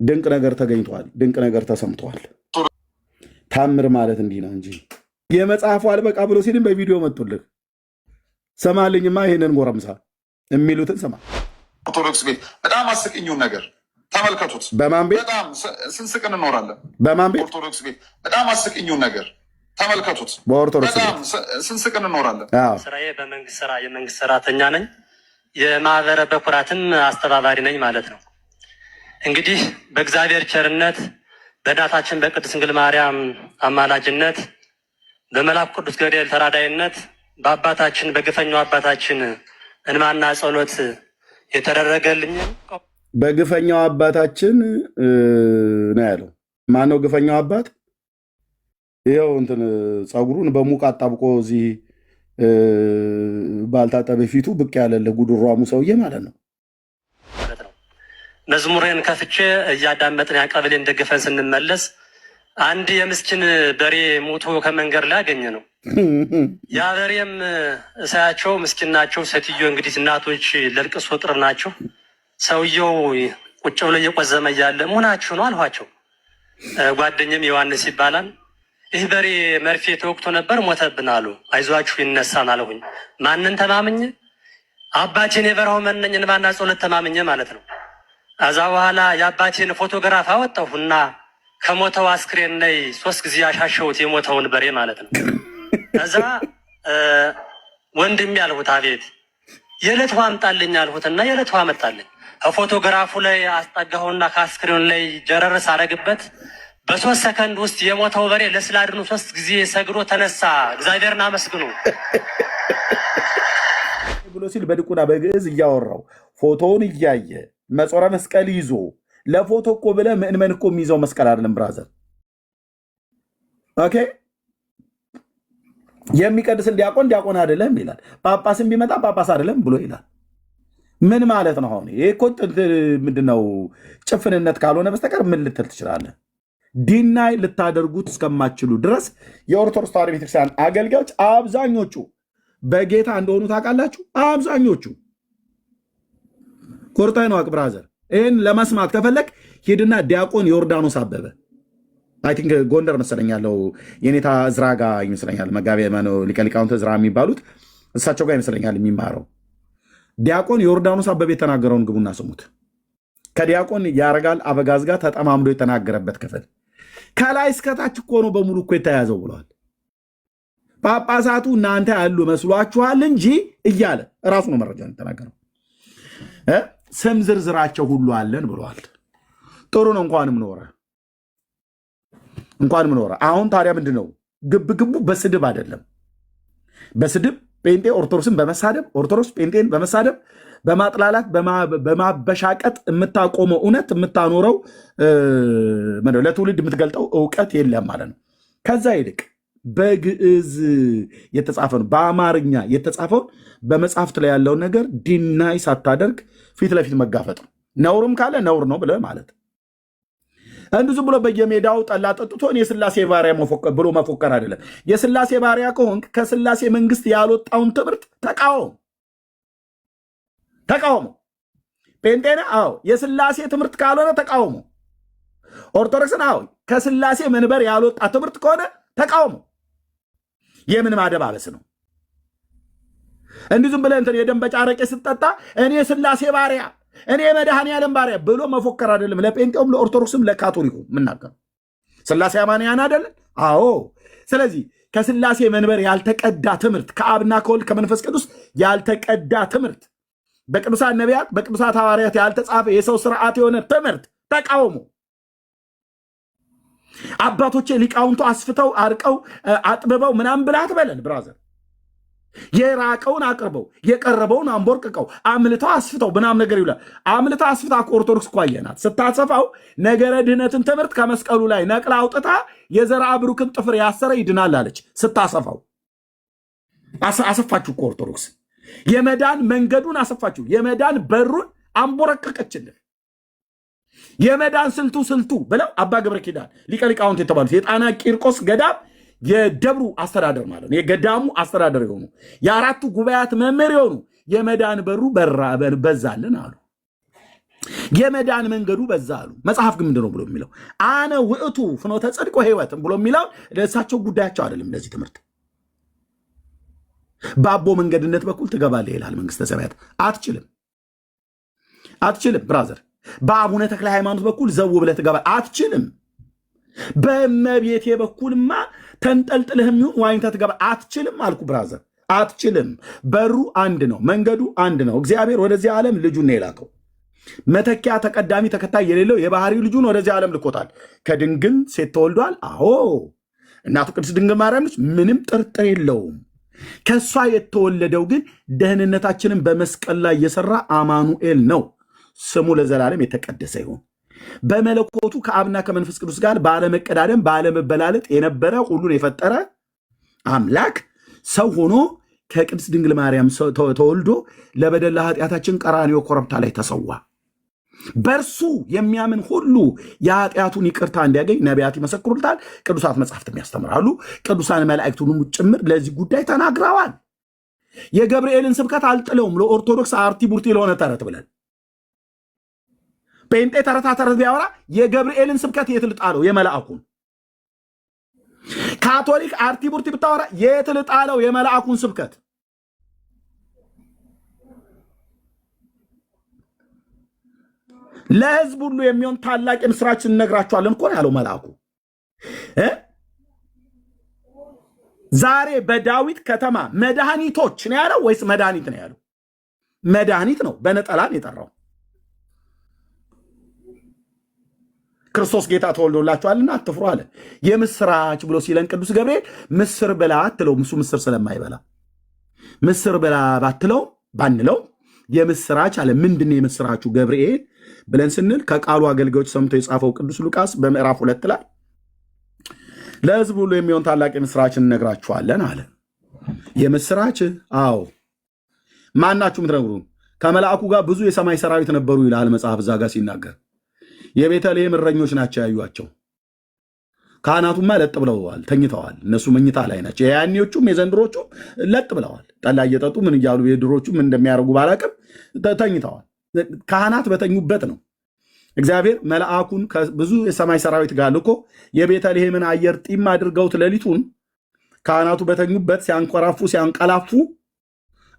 ድንቅ ነገር ተገኝቷል። ድንቅ ነገር ተሰምቷል። ታምር ማለት እንዲህ ነው እንጂ የመጽሐፉ አልበቃ ብሎ ሲልም በቪዲዮ መጡልህ። ሰማልኝማ ይሄንን ጎረምሳ የሚሉትን ሰማ። ኦርቶዶክስ ቤት በጣም አስቂኙን ነገር ተመልከቱት። በማን ቤት በጣም ስንስቅ እንኖራለን? በማን ቤት? ኦርቶዶክስ ቤት በጣም አስቂኙን ነገር ተመልከቱት። በኦርቶዶክስ በጣም ስንስቅ እንኖራለን። ስራዬ በመንግስት ስራ የመንግስት ሰራተኛ ነኝ። የማህበረ በኩራትም አስተባባሪ ነኝ ማለት ነው። እንግዲህ በእግዚአብሔር ቸርነት በእናታችን በቅድስት ድንግል ማርያም አማላጅነት በመልአኩ ቅዱስ ገብርኤል ተራዳይነት በአባታችን በግፈኛው አባታችን እንማና ጸሎት የተደረገልኝ በግፈኛው አባታችን ነው ያለው። ማነው ግፈኛው አባት? ይኸው እንትን ፀጉሩን በሙቅ አጣብቆ እዚህ ባልታጠበ ፊቱ ብቅ ያለለ ጉድሯሙ ሰውዬ ማለት ነው። መዝሙሬን ከፍቼ እያዳመጥን ያቀበሌን ደግፈን ስንመለስ አንድ የምስኪን በሬ ሞቶ ከመንገድ ላይ አገኘ ነው። ያ በሬም እሳያቸው ምስኪን ናቸው። ሴትዮ እንግዲህ እናቶች ለልቅሶ ጥር ናቸው። ሰውየው ቁጭ ብሎ እየቆዘመ እያለ መሆናችሁ ነው አልኋቸው። ጓደኛም ዮሐንስ ይባላል። ይህ በሬ መርፌ ተወቅቶ ነበር ሞተብን አሉ። አይዟችሁ ይነሳን አልሁኝ። ማንን ተማምኜ? አባቴን የበረሃው መነኝ እንባና ጸሎት ተማምኜ ማለት ነው። ከዛ በኋላ የአባቴን ፎቶግራፍ አወጣሁና ከሞተው አስክሬን ላይ 3 ጊዜ ያሻሸሁት የሞተውን በሬ ማለት ነው። ከዛ ወንድም ያልሁት አቤት የዕለት ውሃ አምጣልኝ አልሁትና የዕለት ውሃ አመጣልኝ። ከፎቶግራፉ ላይ አስጠጋሁና ከአስክሬኑ ላይ ጀረርስ አረግበት። በ3 ሰከንድ ውስጥ የሞተው በሬ ለስላድኑ 3 ጊዜ ሰግሮ ተነሳ። እግዚአብሔርን አመስግኑ ብሎ ሲል በድቁና በግዕዝ እያወራው ፎቶውን እያየ መጾረ መስቀል ይዞ ለፎቶ እኮ ብለህ ምእመን እኮ የሚይዘው መስቀል አይደለም ብራዘር። ኦኬ የሚቀድስን ዲያቆን ዲያቆን አይደለም ይላል። ጳጳስን ቢመጣ ጳጳስ አይደለም ብሎ ይላል። ምን ማለት ነው? አሁን ይሄ እኮ ምንድነው? ጭፍንነት ካልሆነ በስተቀር ምን ልትል ትችላለህ? ዲናይ ልታደርጉት እስከማችሉ ድረስ የኦርቶዶክስ ተዋሕዶ ቤተክርስቲያን አገልጋዮች አብዛኞቹ በጌታ እንደሆኑ ታውቃላችሁ። አብዛኞቹ ኮርታይ ነው ብራዘር። ይህን ለመስማት ከፈለግ ሂድና ዲያቆን ዮርዳኖስ አበበ አይ ቲንክ ጎንደር መሰለኝ ያለው የኔታ እዝራ ጋር ይመስለኛል፣ መጋቢ ሊቀ ሊቃውንት እዝራ የሚባሉት እሳቸው ጋር ይመስለኛል የሚማረው። ዲያቆን ዮርዳኖስ አበበ የተናገረውን ግቡና ስሙት። ከዲያቆን ያረጋል አበጋዝ ጋር ተጠማምዶ የተናገረበት ክፍል ከላይ እስከታች እኮ ነው በሙሉ እኮ የተያዘው ብለዋል። ጳጳሳቱ እናንተ ያሉ መስሏችኋል እንጂ እያለ እራሱ ነው መረጃ የተናገረው። ስም ዝርዝራቸው ሁሉ አለን ብለዋል። ጥሩ ነው። እንኳንም ኖረ። አሁን ታዲያ ምንድን ነው ግብግቡ? በስድብ አይደለም። በስድብ ጴንጤ ኦርቶዶክስን በመሳደብ ኦርቶዶክስ ጴንጤን በመሳደብ በማጥላላት በማበሻቀጥ የምታቆመው እውነት የምታኖረው ለትውልድ የምትገልጠው እውቀት የለም ማለት ነው። ከዛ ይልቅ በግዕዝ የተጻፈ ነው በአማርኛ የተጻፈውን በመጽሐፍት ላይ ያለውን ነገር ዲናይ ሳታደርግ ፊት ለፊት መጋፈጥ ነው። ነውርም ካለ ነውር ነው ብለህ ማለት እንዱ ዝም ብሎ በየሜዳው ጠላ ጠጥቶ የስላሴ ባሪያ ብሎ መፎከር አይደለም። የስላሴ ባሪያ ከሆንክ ከስላሴ መንግስት ያልወጣውን ትምህርት ተቃውሞ። ጴንጤና አዎ የስላሴ ትምህርት ካልሆነ ተቃውሞ። ኦርቶዶክስን አዎ ከስላሴ መንበር ያልወጣ ትምህርት ከሆነ ተቃውሞ። የምን ማደባበስ ነው? እንዲህ ዝም ብለህ እንትን የደንበጫ አረቄ ስትጠጣ እኔ ስላሴ ባሪያ እኔ መድኃኔዓለም ባሪያ ብሎ መፎከር አይደለም። ለጴንጤውም ለኦርቶዶክስም ለካቶሊኩ ምናገር ስላሴ አማንያን አይደለም? አዎ። ስለዚህ ከስላሴ መንበር ያልተቀዳ ትምህርት ከአብና ከወልድ ከመንፈስ ቅዱስ ያልተቀዳ ትምህርት በቅዱሳን ነቢያት በቅዱሳት ሐዋርያት ያልተጻፈ የሰው ስርዓት የሆነ ትምህርት ተቃውሞ። አባቶቼ ሊቃውንቱ አስፍተው አርቀው አጥብበው ምናምን ብለህ አትበለን ብራዘር። የራቀውን አቅርበው የቀረበውን አንቦርቅቀው አምልተው አስፍተው ምናምን ነገር ይውላል። አምልተው አስፍታ ኦርቶዶክስ እኮ አየናት ስታሰፋው ነገረ ድህነትን ትምህርት ከመስቀሉ ላይ ነቅላ አውጥታ የዘርአ ብሩክን ጥፍር ያሰረ ይድናል አለች። ስታሰፋው አሰፋችሁ እኮ ኦርቶዶክስ። የመዳን መንገዱን አሰፋችሁ። የመዳን በሩን አንቦረቀቀችልን። የመዳን ስልቱ ብለው አባ ገብረ ኪዳን ሊቀ ሊቃውንት የተባሉት የጣና ቂርቆስ ገዳም የደብሩ አስተዳደር ማለት ነው። የገዳሙ አስተዳደር የሆኑ የአራቱ ጉባኤያት መምህር የሆኑ የመዳን በሩ በዛልን አሉ። የመዳን መንገዱ በዛ አሉ። መጽሐፍ ግን ምንድነው ብሎ የሚለው? አነ ውእቱ ፍኖተ ጽድቅ ወሕይወት ብሎ የሚለው ለእሳቸው ጉዳያቸው አይደለም። እንደዚህ ትምህርት በአቦ መንገድነት በኩል ትገባለህ ይላል መንግስተ ሰማያት። አትችልም ብራዘር። በአቡነ ተክለ ሃይማኖት በኩል ዘው ብለህ ትገባለህ። አትችልም። በእመቤቴ በኩልማ ተንጠልጥልህም ይሁን ዋኝተህ ትገባለህ። አትችልም አልኩ ብራዘር፣ አትችልም። በሩ አንድ ነው፣ መንገዱ አንድ ነው። እግዚአብሔር ወደዚህ ዓለም ልጁን ነው የላከው። መተኪያ ተቀዳሚ ተከታይ የሌለው የባህሪው ልጁን ወደዚህ ዓለም ልኮታል። ከድንግል ሴት ተወልዷል። አዎ እናቱ ቅድስት ድንግል ማርያም ነች፣ ምንም ጥርጥር የለውም። ከእሷ የተወለደው ግን ደህንነታችንን በመስቀል ላይ የሰራ አማኑኤል ነው። ስሙ ለዘላለም የተቀደሰ ይሁን። በመለኮቱ ከአብና ከመንፈስ ቅዱስ ጋር ባለመቀዳደም ባለመበላለጥ የነበረ ሁሉን የፈጠረ አምላክ ሰው ሆኖ ከቅድስት ድንግል ማርያም ተወልዶ ለበደል ለኃጢአታችን ቀራንዮ ኮረብታ ላይ ተሰዋ። በእርሱ የሚያምን ሁሉ የኃጢአቱን ይቅርታ እንዲያገኝ ነቢያት ይመሰክሩልታል፣ ቅዱሳት መጽሐፍትም ያስተምራሉ፣ ቅዱሳን መላእክቱንም ጭምር ለዚህ ጉዳይ ተናግረዋል። የገብርኤልን ስብከት አልጥለውም ለኦርቶዶክስ አርቲ ቡርቲ ለሆነ ተረት ብለን ጴንጤ ተረታ ተረት ቢያወራ የገብርኤልን ስብከት የት ልጣለው? የመልአኩን። ካቶሊክ አርቲ ቡርቲ ብታወራ የት ልጣለው? የመልአኩን ስብከት። ለህዝብ ሁሉ የሚሆን ታላቅ ምስራች እንነግራችኋለን እኮ ያለው መልአኩ። ዛሬ በዳዊት ከተማ መድኃኒቶች ነው ያለው ወይስ መድኃኒት ነው ያለው? መድኃኒት ነው። በነጠላን የጠራው ክርስቶስ ጌታ ተወልዶላችኋልና አትፍሩ አለ። የምስራች ብሎ ሲለን ቅዱስ ገብርኤል ምስር ብላ አትለው፣ እሱ ምስር ስለማይበላ ምስር ብላ ባንለው የምስራች አለ። ምንድን የምስራቹ ገብርኤል ብለን ስንል ከቃሉ አገልጋዮች ሰምቶ የጻፈው ቅዱስ ሉቃስ በምዕራፍ 2 ላይ ለህዝብ ሁሉ የሚሆን ታላቅ የምስራች እንነግራችኋለን አለ። የምስራች አዎ፣ ማናችሁ ምትነግሩን? ከመልአኩ ጋር ብዙ የሰማይ ሰራዊት ነበሩ ይላል መጽሐፍ እዛ ጋር ሲናገር። የቤተልሔም እረኞች ናቸው ያዩአቸው። ካህናቱማ ለጥ ብለዋል፣ ተኝተዋል። እነሱ መኝታ ላይ ናቸው። የያኔዎቹም የዘንድሮቹም ለጥ ብለዋል። ጠላ እየጠጡ ምን እያሉ የድሮቹም እንደሚያደርጉ ባላቅም ተኝተዋል። ካህናት በተኙበት ነው እግዚአብሔር መልአኩን ከብዙ የሰማይ ሰራዊት ጋር ልኮ የቤተልሔምን አየር ጢም አድርገውት ሌሊቱን ካህናቱ በተኙበት ሲያንኮራፉ ሲያንቀላፉ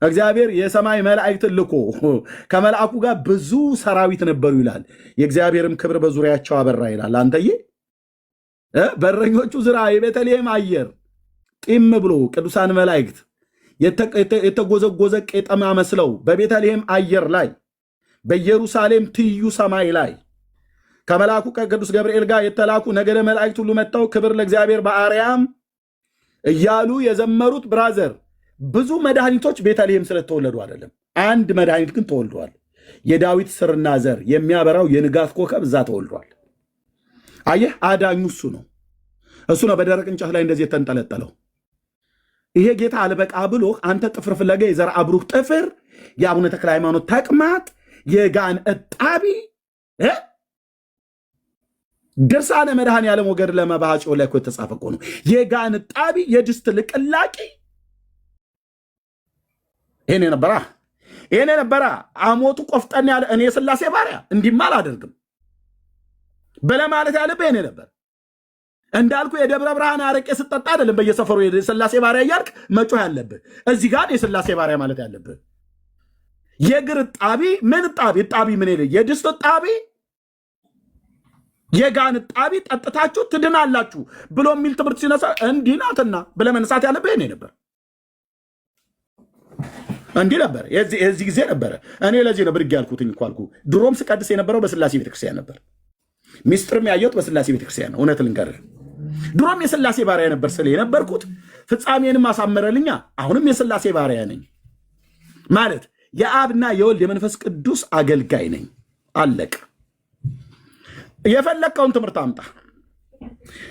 እግዚአብሔር የሰማይ መላእክትን ልኮ ከመልአኩ ጋር ብዙ ሰራዊት ነበሩ ይላል። የእግዚአብሔርም ክብር በዙሪያቸው አበራ ይላል። አንተዬ በረኞቹ ዝራ የቤተልሔም አየር ጢም ብሎ ቅዱሳን መላእክት የተጎዘጎዘ ቄጠማ መስለው በቤተልሔም አየር ላይ በኢየሩሳሌም ትይዩ ሰማይ ላይ ከመልአኩ ከቅዱስ ገብርኤል ጋር የተላኩ ነገደ መላእክት ሁሉ መጥተው ክብር ለእግዚአብሔር በአርያም እያሉ የዘመሩት ብራዘር ብዙ መድኃኒቶች ቤተልሔም ስለተወለዱ አይደለም። አንድ መድኃኒት ግን ተወልዷል። የዳዊት ስርና ዘር የሚያበራው የንጋት ኮከብ እዛ ተወልዷል። አየህ፣ አዳኙ እሱ ነው። እሱ ነው በደረቅ እንጨት ላይ እንደዚህ የተንጠለጠለው። ይሄ ጌታ አልበቃ ብሎ አንተ ጥፍር ፍለጋ የዘር አብሩክ ጥፍር፣ የአቡነ ተክለ ሃይማኖት ተቅማጥ፣ የጋን እጣቢ ድርሳነ መድኃኔ ዓለም ወገድ ለመባሃጭው ላይ እኮ የተጻፈ እኮ ነው። የጋን እጣቢ፣ የድስት ልቅላቂ ይሄን ነበራ አሞቱ ቆፍጠን ያለ እኔ የሥላሴ ባሪያ እንዲማ አላደርግም በለማለት ያለብህ ይሄን ነበር። እንዳልኩ የደብረ ብርሃን አረቄ ስጠጣ አይደለም በየሰፈሩ የሥላሴ ባሪያ እያልክ መጮህ ያለብህ። እዚህ ጋር የሥላሴ ባሪያ ማለት ያለብህ የእግር እጣቢ ምን እጣቢ ምን ይል የድስት እጣቢ የጋን እጣቢ ጠጥታችሁ ትድናላችሁ ብሎ የሚል ትምህርት ሲነሳ እንዲህ ናትና ብለህ መነሳት ያለብህ ይሄን ነበር። እንዲህ ነበር። የዚህ ጊዜ ነበረ። እኔ ለዚህ ነው ብድግ ያልኩትኝ እኮ አልኩ። ድሮም ስቀድስ የነበረው በሥላሴ ቤተክርስቲያን ነበር። ሚስጥርም ያየሁት በሥላሴ ቤተክርስቲያን ነው። እውነት ልንገርህ፣ ድሮም የሥላሴ ባሪያ ነበር ስለ የነበርኩት ፍጻሜንም አሳመረልኛ። አሁንም የሥላሴ ባሪያ ነኝ ማለት የአብና የወልድ የመንፈስ ቅዱስ አገልጋይ ነኝ። አለቅ። የፈለግከውን ትምህርት አምጣ።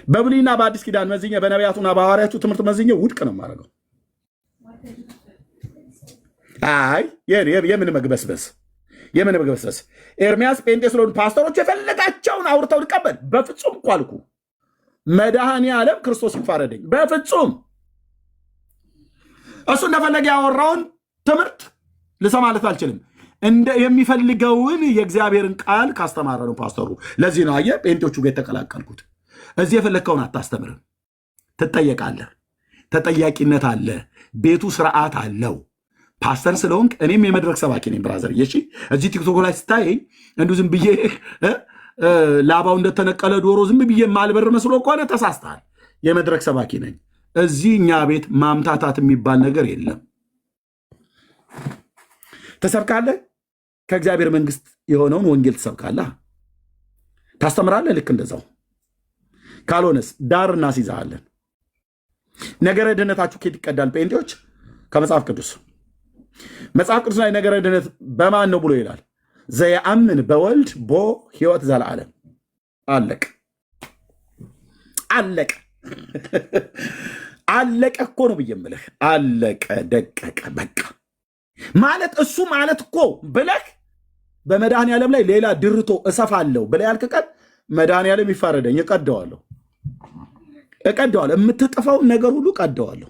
በብሉይና በአዲስ ኪዳን መዝኜ በነቢያቱና በሐዋርያቱ ትምህርት መዝኜ ውድቅ ነው የማደርገው። አይ የምን መግበስበስ ኤርሚያስ ጴንጤ ስለሆኑ ፓስተሮች የፈለጋቸውን አውርተው ልቀበል? በፍጹም እኮ አልኩ። መድኃኔ ዓለም ክርስቶስ ይፋረደኝ። በፍጹም እሱ እንደፈለገ ያወራውን ትምህርት ልሰማለት አልችልም። እንደ የሚፈልገውን የእግዚአብሔርን ቃል ካስተማረ ነው ፓስተሩ። ለዚህ ነው አየህ ጴንጤዎቹ ጋር የተቀላቀልኩት። እዚህ የፈለግከውን አታስተምርም፣ ትጠየቃለህ። ተጠያቂነት አለ፣ ቤቱ ስርዓት አለው። ፓስተር ስለሆንክ እኔም የመድረክ ሰባኪ ነኝ ብራዘር። እሺ እዚህ ቲክቶክ ላይ ስታየኝ እንዲሁ ዝም ብዬ ላባው እንደተነቀለ ዶሮ ዝም ብዬ ማልበር መስሎ ከሆነ ተሳስተሃል። የመድረክ ሰባኪ ነኝ። እዚህ እኛ ቤት ማምታታት የሚባል ነገር የለም። ትሰብካለህ፣ ከእግዚአብሔር መንግስት የሆነውን ወንጌል ትሰብካለህ፣ ታስተምራለህ። ልክ እንደዛው ካልሆነስ ዳር እናስይዛለን። ነገረ ድህነታችሁ ከየት ይቀዳል? ጴንጤዎች ከመጽሐፍ ቅዱስ። መጽሐፍ ቅዱስ ላይ ነገረ ድህነት በማን ነው ብሎ ይላል? ዘየአምን በወልድ ቦ ሕይወት ዘለዓለም። አለቀ አለቀ አለቀ እኮ ነው ብዬ የምልህ። አለቀ ደቀቀ በቃ ማለት እሱ ማለት እኮ ብለህ በመድኃኔ ዓለም ላይ ሌላ ድርቶ እሰፋለሁ ብለህ ያልክ ቀን መድኃኔ ዓለም ይፋረደኝ፣ እቀደዋለሁ። የምትጥፈውን ነገር ሁሉ ቀደዋለሁ።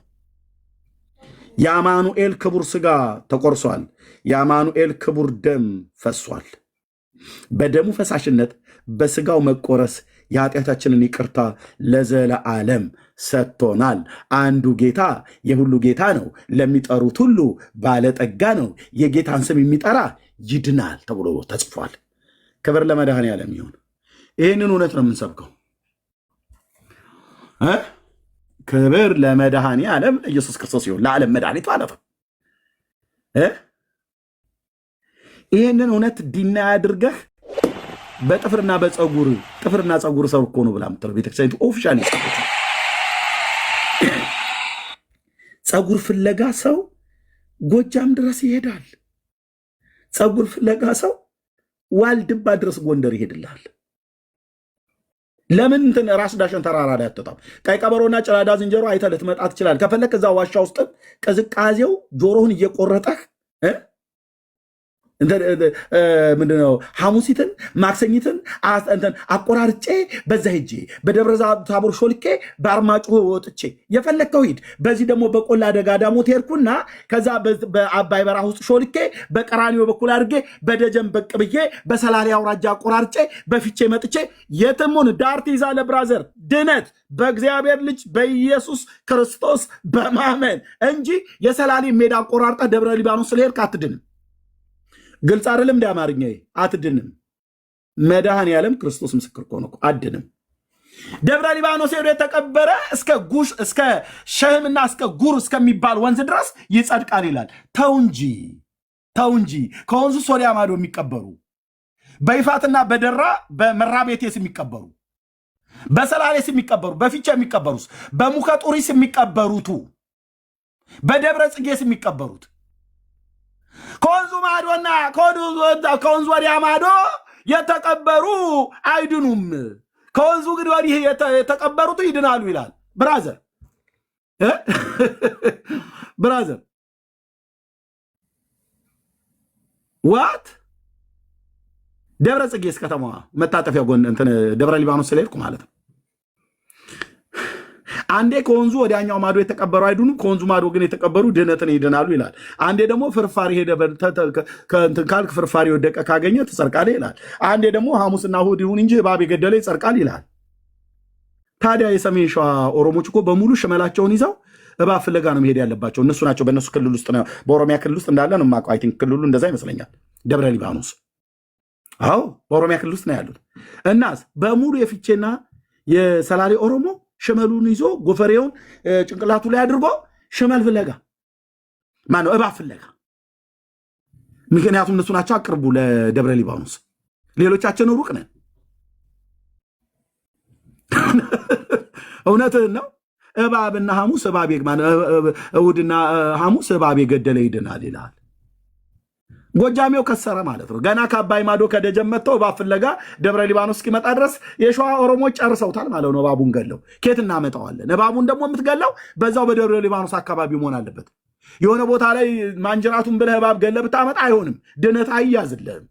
የአማኑኤል ክቡር ስጋ ተቆርሷል። የአማኑኤል ክቡር ደም ፈሷል። በደሙ ፈሳሽነት በስጋው መቆረስ የኃጢአታችንን ይቅርታ ለዘለዓለም ሰጥቶናል። አንዱ ጌታ የሁሉ ጌታ ነው፣ ለሚጠሩት ሁሉ ባለጠጋ ነው፣ የጌታን ስም የሚጠራ ይድናል ተብሎ ተጽፏል። ክብር ለመድኃኔ ዓለም ይሁን። ይህንን እውነት ነው የምንሰብከው። ክብር ለመድኃኔ ዓለም ኢየሱስ ክርስቶስ ይሁን፣ ለዓለም መድኃኒት ማለት ነው። ይህንን እውነት ዲና ያድርገህ በጥፍርና በፀጉር ጥፍርና ፀጉር ሰው እኮ ነው ብላ ምትለው ቤተክርስቲያኒቱ ኦፊሻሊ ፀጉር ፍለጋ ሰው ጎጃም ድረስ ይሄዳል። ፀጉር ፍለጋ ሰው ዋልድባ ድረስ ጎንደር ይሄድላል። ለምን እንትን ራስ ዳሸን ተራራ ላይ አትወጣም? ቀይ ቀበሮና ጭላዳ ዝንጀሮ አይተህ ልትመጣ ትችላለህ። ከፈለክ እዛ ዋሻ ውስጥ ቅዝቃዜው ጆሮህን እየቆረጠህ ምንድነው ሐሙሲትን ማክሰኝትን አቆራርጬ በዛ ሄጄ በደብረ ታቦር ሾልኬ በአርማጭሆ ወጥቼ የፈለግከው ሂድ። በዚህ ደግሞ በቆላ ደጋ ዳሞት ሄድኩና ከዛ በአባይ በረሃ ውስጥ ሾልኬ በቀራኒዮ በኩል አድርጌ በደጀን በቅ ብዬ በሰላሌ አውራጃ አቆራርጬ በፊቼ መጥቼ የትሙን ዳር ትይዛለህ ብራዘር። ድነት በእግዚአብሔር ልጅ በኢየሱስ ክርስቶስ በማመን እንጂ የሰላሌ ሜዳ አቆራርጠ ደብረ ሊባኖስ ስለሄድክ አትድንም። ግልጽ አይደለም? እንደ አማርኛ አትድንም። መድኃኔ ዓለም ክርስቶስ ምስክር እኮ ነው፣ አድንም። ደብረ ሊባኖስ ሄዶ የተቀበረ እስከ ጉሽ እስከ ሸህምና እስከ ጉር እስከሚባል ወንዝ ድረስ ይጸድቃል ይላል። ተው እንጂ ከወንዙ ሶሪያ ማዶ የሚቀበሩ በይፋትና በደራ በመራቤቴስ የሚቀበሩ በሰላሌስ የሚቀበሩ በፊቻ የሚቀበሩስ በሙከጡሪስ የሚቀበሩቱ በደብረ ጽጌስ የሚቀበሩት ከወንዙ ማዶና ከወንዙ ወዲያ ማዶ የተቀበሩ አይድኑም። ከወንዙ ግን ወዲህ የተቀበሩት ይድናሉ ይላል። ብራዘር ዋት ደብረ ጽጌስ ከተማዋ መታጠፊያ ጎን ደብረ ሊባኖስ ስለሄድኩ ማለት ነው። አንዴ ከወንዙ ወዲያኛው ማዶ የተቀበሩ አይድኑም፣ ከወንዙ ማዶ ግን የተቀበሩ ድህነትን ይድናሉ ይላል። አንዴ ደግሞ ፍርፋሪ ሄደ ካልክ ፍርፋሪ ወደቀ ካገኘ ትጸድቃለህ ይላል። አንዴ ደግሞ ሐሙስና እሑድ ይሁን እንጂ እባብ የገደለ ይጸድቃል ይላል። ታዲያ የሰሜን ሸዋ ኦሮሞች እኮ በሙሉ ሽመላቸውን ይዘው እባብ ፍለጋ ነው መሄድ ያለባቸው። እነሱ ናቸው። በእነሱ ክልል ውስጥ ነው፣ በኦሮሚያ ክልል ውስጥ እንዳለ ነው የማውቀው። አይ ቲንክ ክልሉ እንደዛ ይመስለኛል፣ ደብረ ሊባኖስ። አዎ በኦሮሚያ ክልል ውስጥ ነው ያሉት። እናስ በሙሉ የፊቼና የሰላሌ ኦሮሞ ሽመሉን ይዞ ጎፈሬውን ጭንቅላቱ ላይ አድርጎ ሽመል ፍለጋ ማነው እባብ ፍለጋ። ምክንያቱም እነሱ ናቸው አቅርቡ ለደብረ ሊባኖስ። ሌሎቻችን ሩቅ ነን። እውነትህን ነው። እባብና ሐሙስ እሑድና ሐሙስ እባብ የገደለ ይድናል ይላል። ጎጃሜው ከሰረ ማለት ነው። ገና ከአባይ ማዶ ከደጀን መጥተው እባብ ፍለጋ ደብረ ሊባኖስ እስኪመጣ ድረስ የሸዋ ኦሮሞች ጨርሰውታል ማለት ነው። እባቡን ገለው ኬት እናመጣዋለን? እባቡን ደግሞ የምትገለው በዛው በደብረ ሊባኖስ አካባቢ መሆን አለበት። የሆነ ቦታ ላይ ማንጀራቱን ብለህ እባብ ገለህ ብታመጣ አይሆንም፣ ድነት አይያዝልህም።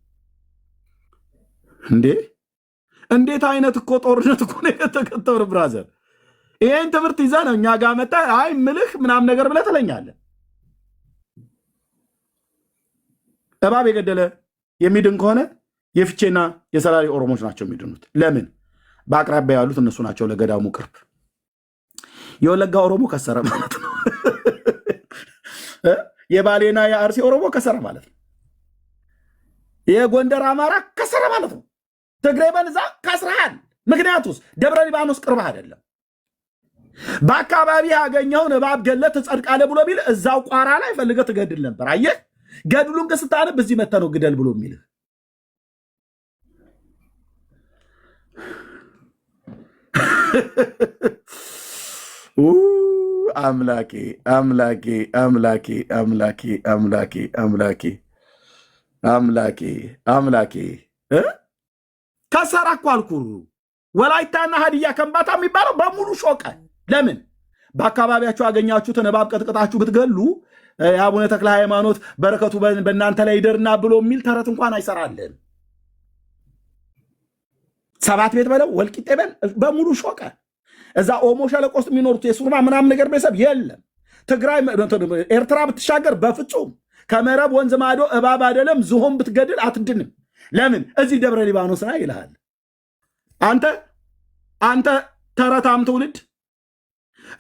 እንዴት አይነት እኮ ጦርነት እኮ ነው የተከተው ብራዘር። ይሄን ትምህርት ይዘህ ነው እኛ ጋር መጣ አይ ምልህ ምናምን ነገር ብለህ ትለኛለህ። እባብ የገደለ የሚድን ከሆነ የፍቼና የሰላሌ ኦሮሞች ናቸው የሚድኑት። ለምን? በአቅራቢያ ያሉት እነሱ ናቸው ለገዳሙ ቅርብ። የወለጋ ኦሮሞ ከሰረ ማለት ነው። የባሌና የአርሲ ኦሮሞ ከሰረ ማለት ነው። የጎንደር አማራ ከሰረ ማለት ነው። ትግሬ በንዛ ከስረሃል። ምክንያቱስ ደብረ ሊባኖስ ቅርብ አይደለም። በአካባቢ ያገኘውን እባብ ገለህ ትጸድቃለህ ብሎ ቢል እዛው ቋራ ላይ ፈልገህ ትገድል ነበር። አየህ፣ ገድሉን ስታነብ እዚህ መተህ ነው ግደል ብሎ የሚልህ። አምላኬ አምላኬ አምላኬ አምላኬ አምላኬ አምላኬ አምላኬ አምላኬ ከሰራ እኮ አልኩህ። ወላይታና ሀዲያ ከምባታ የሚባለው በሙሉ ሾቀ። ለምን? በአካባቢያችሁ ያገኛችሁትን እባብ ቀጥቅጣችሁ ብትገሉ የአቡነ ተክለ ሃይማኖት በረከቱ በእናንተ ላይ ይደርና ብሎ የሚል ተረት እንኳን አይሰራልን። ሰባት ቤት በለው ወልቂጤ በል በሙሉ ሾቀ። እዛ ኦሞ ሸለቆ ውስጥ የሚኖሩት የሱርማ ምናምን ነገር ቤተሰብ የለም። ትግራይ ኤርትራ ብትሻገር በፍጹም ከመረብ ወንዝ ማዶ እባብ አይደለም ዝሆን ብትገድል አትድንም። ለምን? እዚህ ደብረ ሊባኖስ ና ይልሃል። አንተ ተረታም ትውልድ።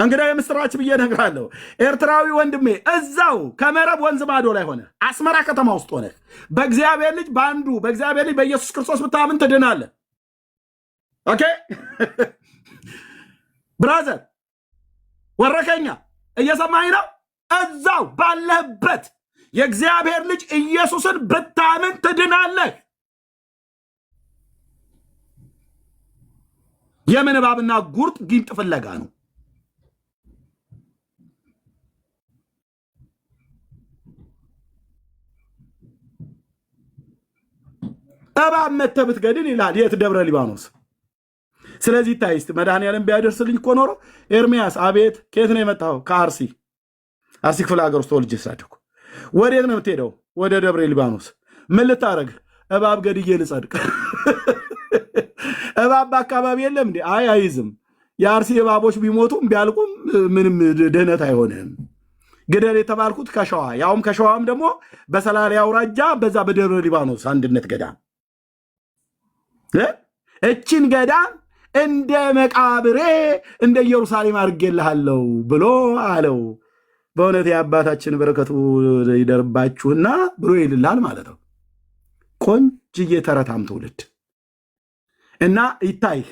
እንግዲህ የምስራች ብዬ እነግርሃለሁ። ኤርትራዊ ወንድሜ እዛው ከመረብ ወንዝ ማዶ ላይ ሆነ አስመራ ከተማ ውስጥ ሆነ በእግዚአብሔር ልጅ በአንዱ በእግዚአብሔር ልጅ በኢየሱስ ክርስቶስ ብታምን ትድናለህ። ኦኬ ብራዘር ወረከኛ እየሰማኝ ነው? እዛው ባለህበት የእግዚአብሔር ልጅ ኢየሱስን ብታምን ትድናለህ። የምን እባብና ጉርጥ ጊንጥ ፍለጋ ነው? እባብ መተህ ብትገድል ይልሃል። የት? ደብረ ሊባኖስ። ስለዚህ ታይስት መድኃኔዓለም ቢያደርስልኝ እኮ ኖሮ ኤርሚያስ፣ አቤት፣ ከየት ነው የመጣው? ከአርሲ ክፍለ ሀገር ውስጥ ተወልጄ ሳደግኩ። ወዴት ነው የምትሄደው? ወደ ደብረ ሊባኖስ። ምን ልታደርግ? እባብ ገድዬ ልጸድቅ። እባብ በአካባቢ የለም እንዴ? አይዝም። የአርሲ እባቦች ቢሞቱም ቢያልቁም ምንም ድህነት አይሆንም። ግደል የተባልኩት ከሸዋ ያውም ከሸዋም ደግሞ በሰላሌ አውራጃ በዛ በደብረ ሊባኖስ አንድነት ገዳም እችን ገዳም እንደ መቃብሬ እንደ ኢየሩሳሌም አድርጌልሃለሁ ብሎ አለው። በእውነት የአባታችን በረከቱ ይደርባችሁና ብሎ ይልላል ማለት ነው። ቆንጅዬ ተረታም ትውልድ እና ይታይህ።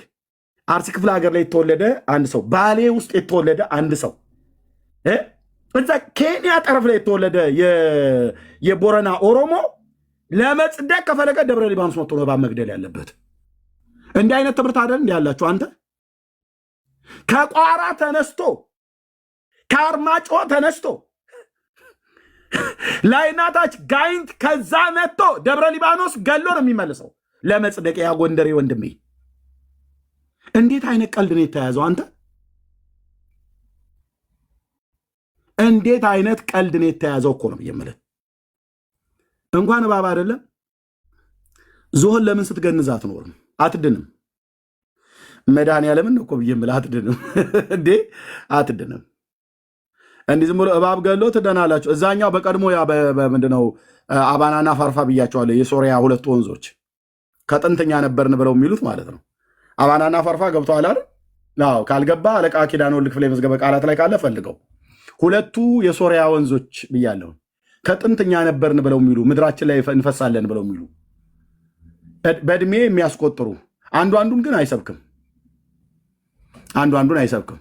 አርሲ ክፍለ ሀገር ላይ የተወለደ አንድ ሰው፣ ባሌ ውስጥ የተወለደ አንድ ሰው፣ እዛ ኬንያ ጠረፍ ላይ የተወለደ የቦረና ኦሮሞ ለመጽደቅ ከፈለገ ደብረ ሊባኖስ መጥቶ ነው እባብ መግደል ያለበት። እንዲህ አይነት ትምህርት አይደል እንዲህ ያላችሁ? አንተ ከቋራ ተነስቶ ከአርማጮ ተነስቶ ላይናታች ጋይንት ከዛ መጥቶ ደብረ ሊባኖስ ገሎ ነው የሚመልሰው ለመጽደቅ። ያ ጎንደሬ ወንድሜ እንዴት አይነት ቀልድ ነው የተያዘው? አንተ እንዴት አይነት ቀልድ ነው የተያዘው እኮ ነው የምልህ። እንኳን እባብ አይደለም ዝሆን ለምን ስትገንዝ አትኖርም? አትድንም። መድኃኔዓለምን እኮ ብዬ የምልህ አትድንም እንዴ አትድንም። እንዲህ ዝም ብሎ እባብ ገሎ ትደናላችሁ። እዛኛው በቀድሞ ምንድነው አባናና ፋርፋ ብያቸዋለሁ። የሶሪያ ሁለት ወንዞች ከጥንተኛ ነበርን ብለው የሚሉት ማለት ነው። አባናና ፋርፋ ገብተዋል አይደል? አዎ። ካልገባ አለቃ ኪዳነ ወልድ ክፍሌ መዝገበ ቃላት ላይ ካለ ፈልገው። ሁለቱ የሶሪያ ወንዞች ብያለሁ። ከጥንተኛ ነበርን ብለው የሚሉ ምድራችን ላይ እንፈሳለን ብለው የሚሉ በእድሜ የሚያስቆጥሩ አንዱን ግን አይሰብክም። አንዱን አይሰብክም።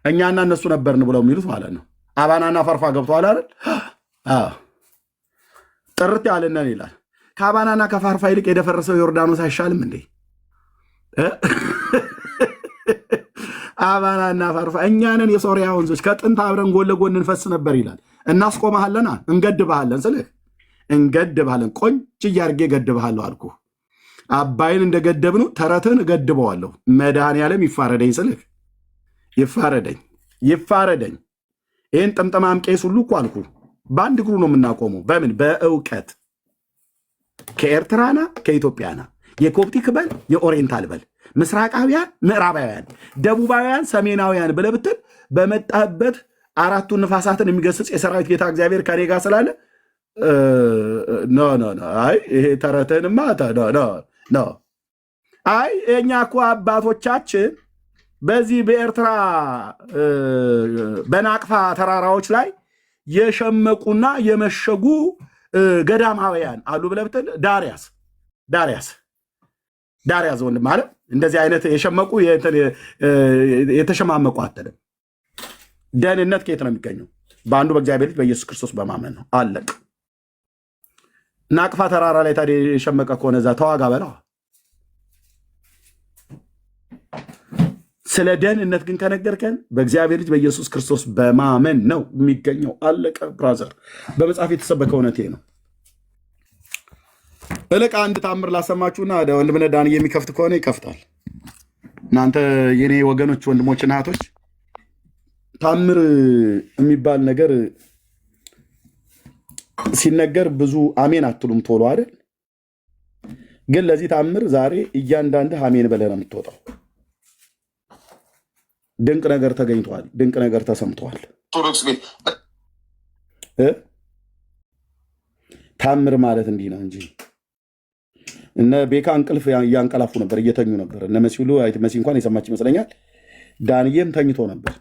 እኛና እነሱ ነበርን ብለው የሚሉት ማለት ነው። አባናና ፈርፋ ገብተዋል አይደል? ጥርት ያለነን ይላል። ከአባናና ከፋርፋ ይልቅ የደፈረሰው ዮርዳኖስ አይሻልም እንዴ? አባናና ፈርፋ እኛንን የሶሪያ ወንዞች ከጥንት አብረን ጎን ለጎን እንፈስ ነበር ይላል። እናስቆመሃለና እንገድብሃለን ስልህ እንገድብሃለን። ቆንጆ አድርጌ እገድብሃለሁ አልኩ። አባይን እንደገደብነው ተረትን እገድበዋለሁ። መድኃኔዓለም ይፋረደኝ ስልህ ይፋረደኝ። ይህን ጥምጥማም ቄስ ሁሉ እኮ አልኩ በአንድ እግሩ ነው የምናቆመው። በምን? በእውቀት ከኤርትራና ከኢትዮጵያና የኮፕቲክ በል የኦሪየንታል በል ምስራቃውያን፣ ምዕራባውያን፣ ደቡባውያን፣ ሰሜናውያን ብለህ ብትል በመጣህበት አራቱን ንፋሳትን የሚገስጽ የሰራዊት ጌታ እግዚአብሔር ከኔ ጋር ስላለ ኖ ኖ ኖ፣ አይ ይሄ ተረትህንማ ኖ። አይ የእኛ እኮ አባቶቻችን በዚህ በኤርትራ በናቅፋ ተራራዎች ላይ የሸመቁና የመሸጉ ገዳማውያን አሉ ብለህ ብትል ዳርያስ ወንድም ማለት እንደዚህ አይነት የሸመቁ የተሸማመቁ አትልም። ደህንነት ከየት ነው የሚገኘው? በአንዱ በእግዚአብሔር ልጅ በኢየሱስ ክርስቶስ በማመን ነው። አለቅ። ናቅፋ ተራራ ላይ ታዲያ የሸመቀ ከሆነ እዛ ተዋጋ በለው። ስለ ደህንነት ግን ከነገርከን በእግዚአብሔር ልጅ በኢየሱስ ክርስቶስ በማመን ነው የሚገኘው። አለቀ ብራዘር። በመጽሐፍ የተሰበከ እውነቴ ነው። እልቅ አንድ ታምር ላሰማችሁና ወንድምነ ዳን የሚከፍት ከሆነ ይከፍታል። እናንተ የኔ ወገኖች፣ ወንድሞችና እህቶች ታምር የሚባል ነገር ሲነገር ብዙ አሜን አትሉም ቶሎ አይደል? ግን ለዚህ ታምር ዛሬ እያንዳንድህ አሜን ብለህ ነው የምትወጣው። ድንቅ ነገር ተገኝቷል። ድንቅ ነገር ተሰምቷል። ታምር ማለት እንዲህ ነው እንጂ እነ ቤካ እንቅልፍ እያንቀላፉ ነበር፣ እየተኙ ነበር። እነ መሲሉ መሲ እንኳን የሰማች ይመስለኛል። ዳንዬም ተኝቶ ነበር።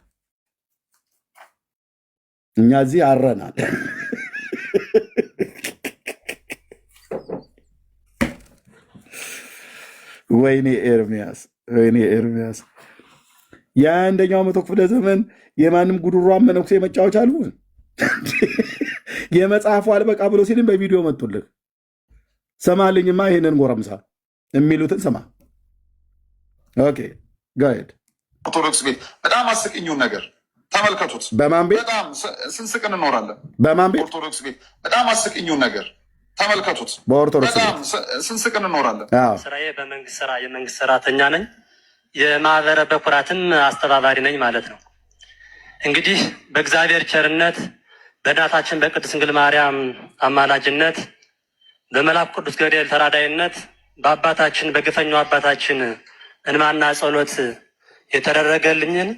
እኛ እዚህ አረናል። ወይኔ ኤርሚያስ የአንደኛው መቶ ክፍለ ዘመን የማንም ጉድሯን መነኩሴ መጫወች አሉ። የመጽሐፉ አልበቃ ብሎ ሲልም በቪዲዮ መጡልህ። ሰማልኝማ ይህንን ጎረምሳ የሚሉትን ስማ። ኦኬ ጋይድ ኦርቶዶክስ ቤት በጣም አስቂኙን ነገር ተመልከቱት። በማን ቤት በጣም ስንስቅ እንኖራለን? በማን ቤት? ኦርቶዶክስ ቤት በጣም አስቂኙን ነገር ተመልከቱት። በኦርቶዶክስ በጣም ስንስቅ እንኖራለን። ስራዬ በመንግስት ስራ የመንግስት ሰራተኛ ነኝ። የማህበረ በኩራትም አስተባባሪ ነኝ ማለት ነው። እንግዲህ በእግዚአብሔር ቸርነት በእናታችን በቅድስት ድንግል ማርያም አማላጅነት በመልአኩ ቅዱስ ገብርኤል ተራዳይነት በአባታችን በግፈኛው አባታችን እንማና ጸሎት የተደረገልኝን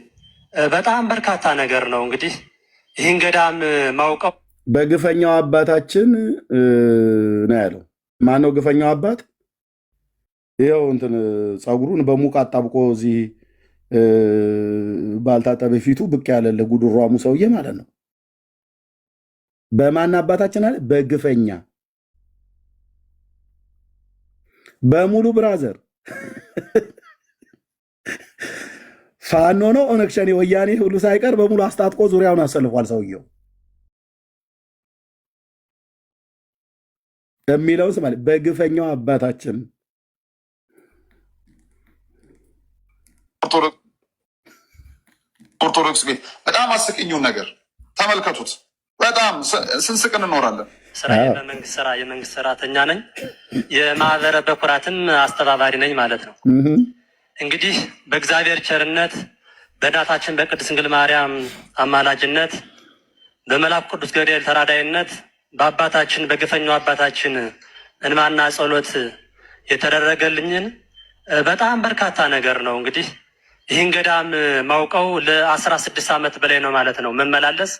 በጣም በርካታ ነገር ነው። እንግዲህ ይህን ገዳም ማውቀው በግፈኛው አባታችን ነው ያለው። ማነው ግፈኛው አባት? ይኸው እንትን ፀጉሩን በሙቅ አጣብቆ እዚህ ባልታጠበ ፊቱ ብቅ ያለለ ጉድሯሙ ሰውዬ ማለት ነው። በማን አባታችን አለ? በግፈኛ በሙሉ ብራዘር ፋኖ ነው ኦነግ ሸኔ ወያኔ ሁሉ ሳይቀር በሙሉ አስታጥቆ ዙሪያውን አሰልፏል ሰውየው የሚለው ስማ። በግፈኛው አባታችን ኦርቶዶክስ ቤት በጣም አስቂኙን ነገር ተመልከቱት። በጣም ስንስቅ እንኖራለን። ስራዬ በመንግስት ስራ የመንግስት ሰራተኛ ነኝ። የማህበረ በኩራትም አስተባባሪ ነኝ ማለት ነው። እንግዲህ በእግዚአብሔር ቸርነት በእናታችን በቅድስት ድንግል ማርያም አማላጅነት በመልአኩ ቅዱስ ገብርኤል ተራዳይነት በአባታችን በግፈኛው አባታችን እንማና ጸሎት የተደረገልኝን በጣም በርካታ ነገር ነው። እንግዲህ ይህን ገዳም ማውቀው ለ16 ዓመት በላይ ነው ማለት ነው መመላለስ።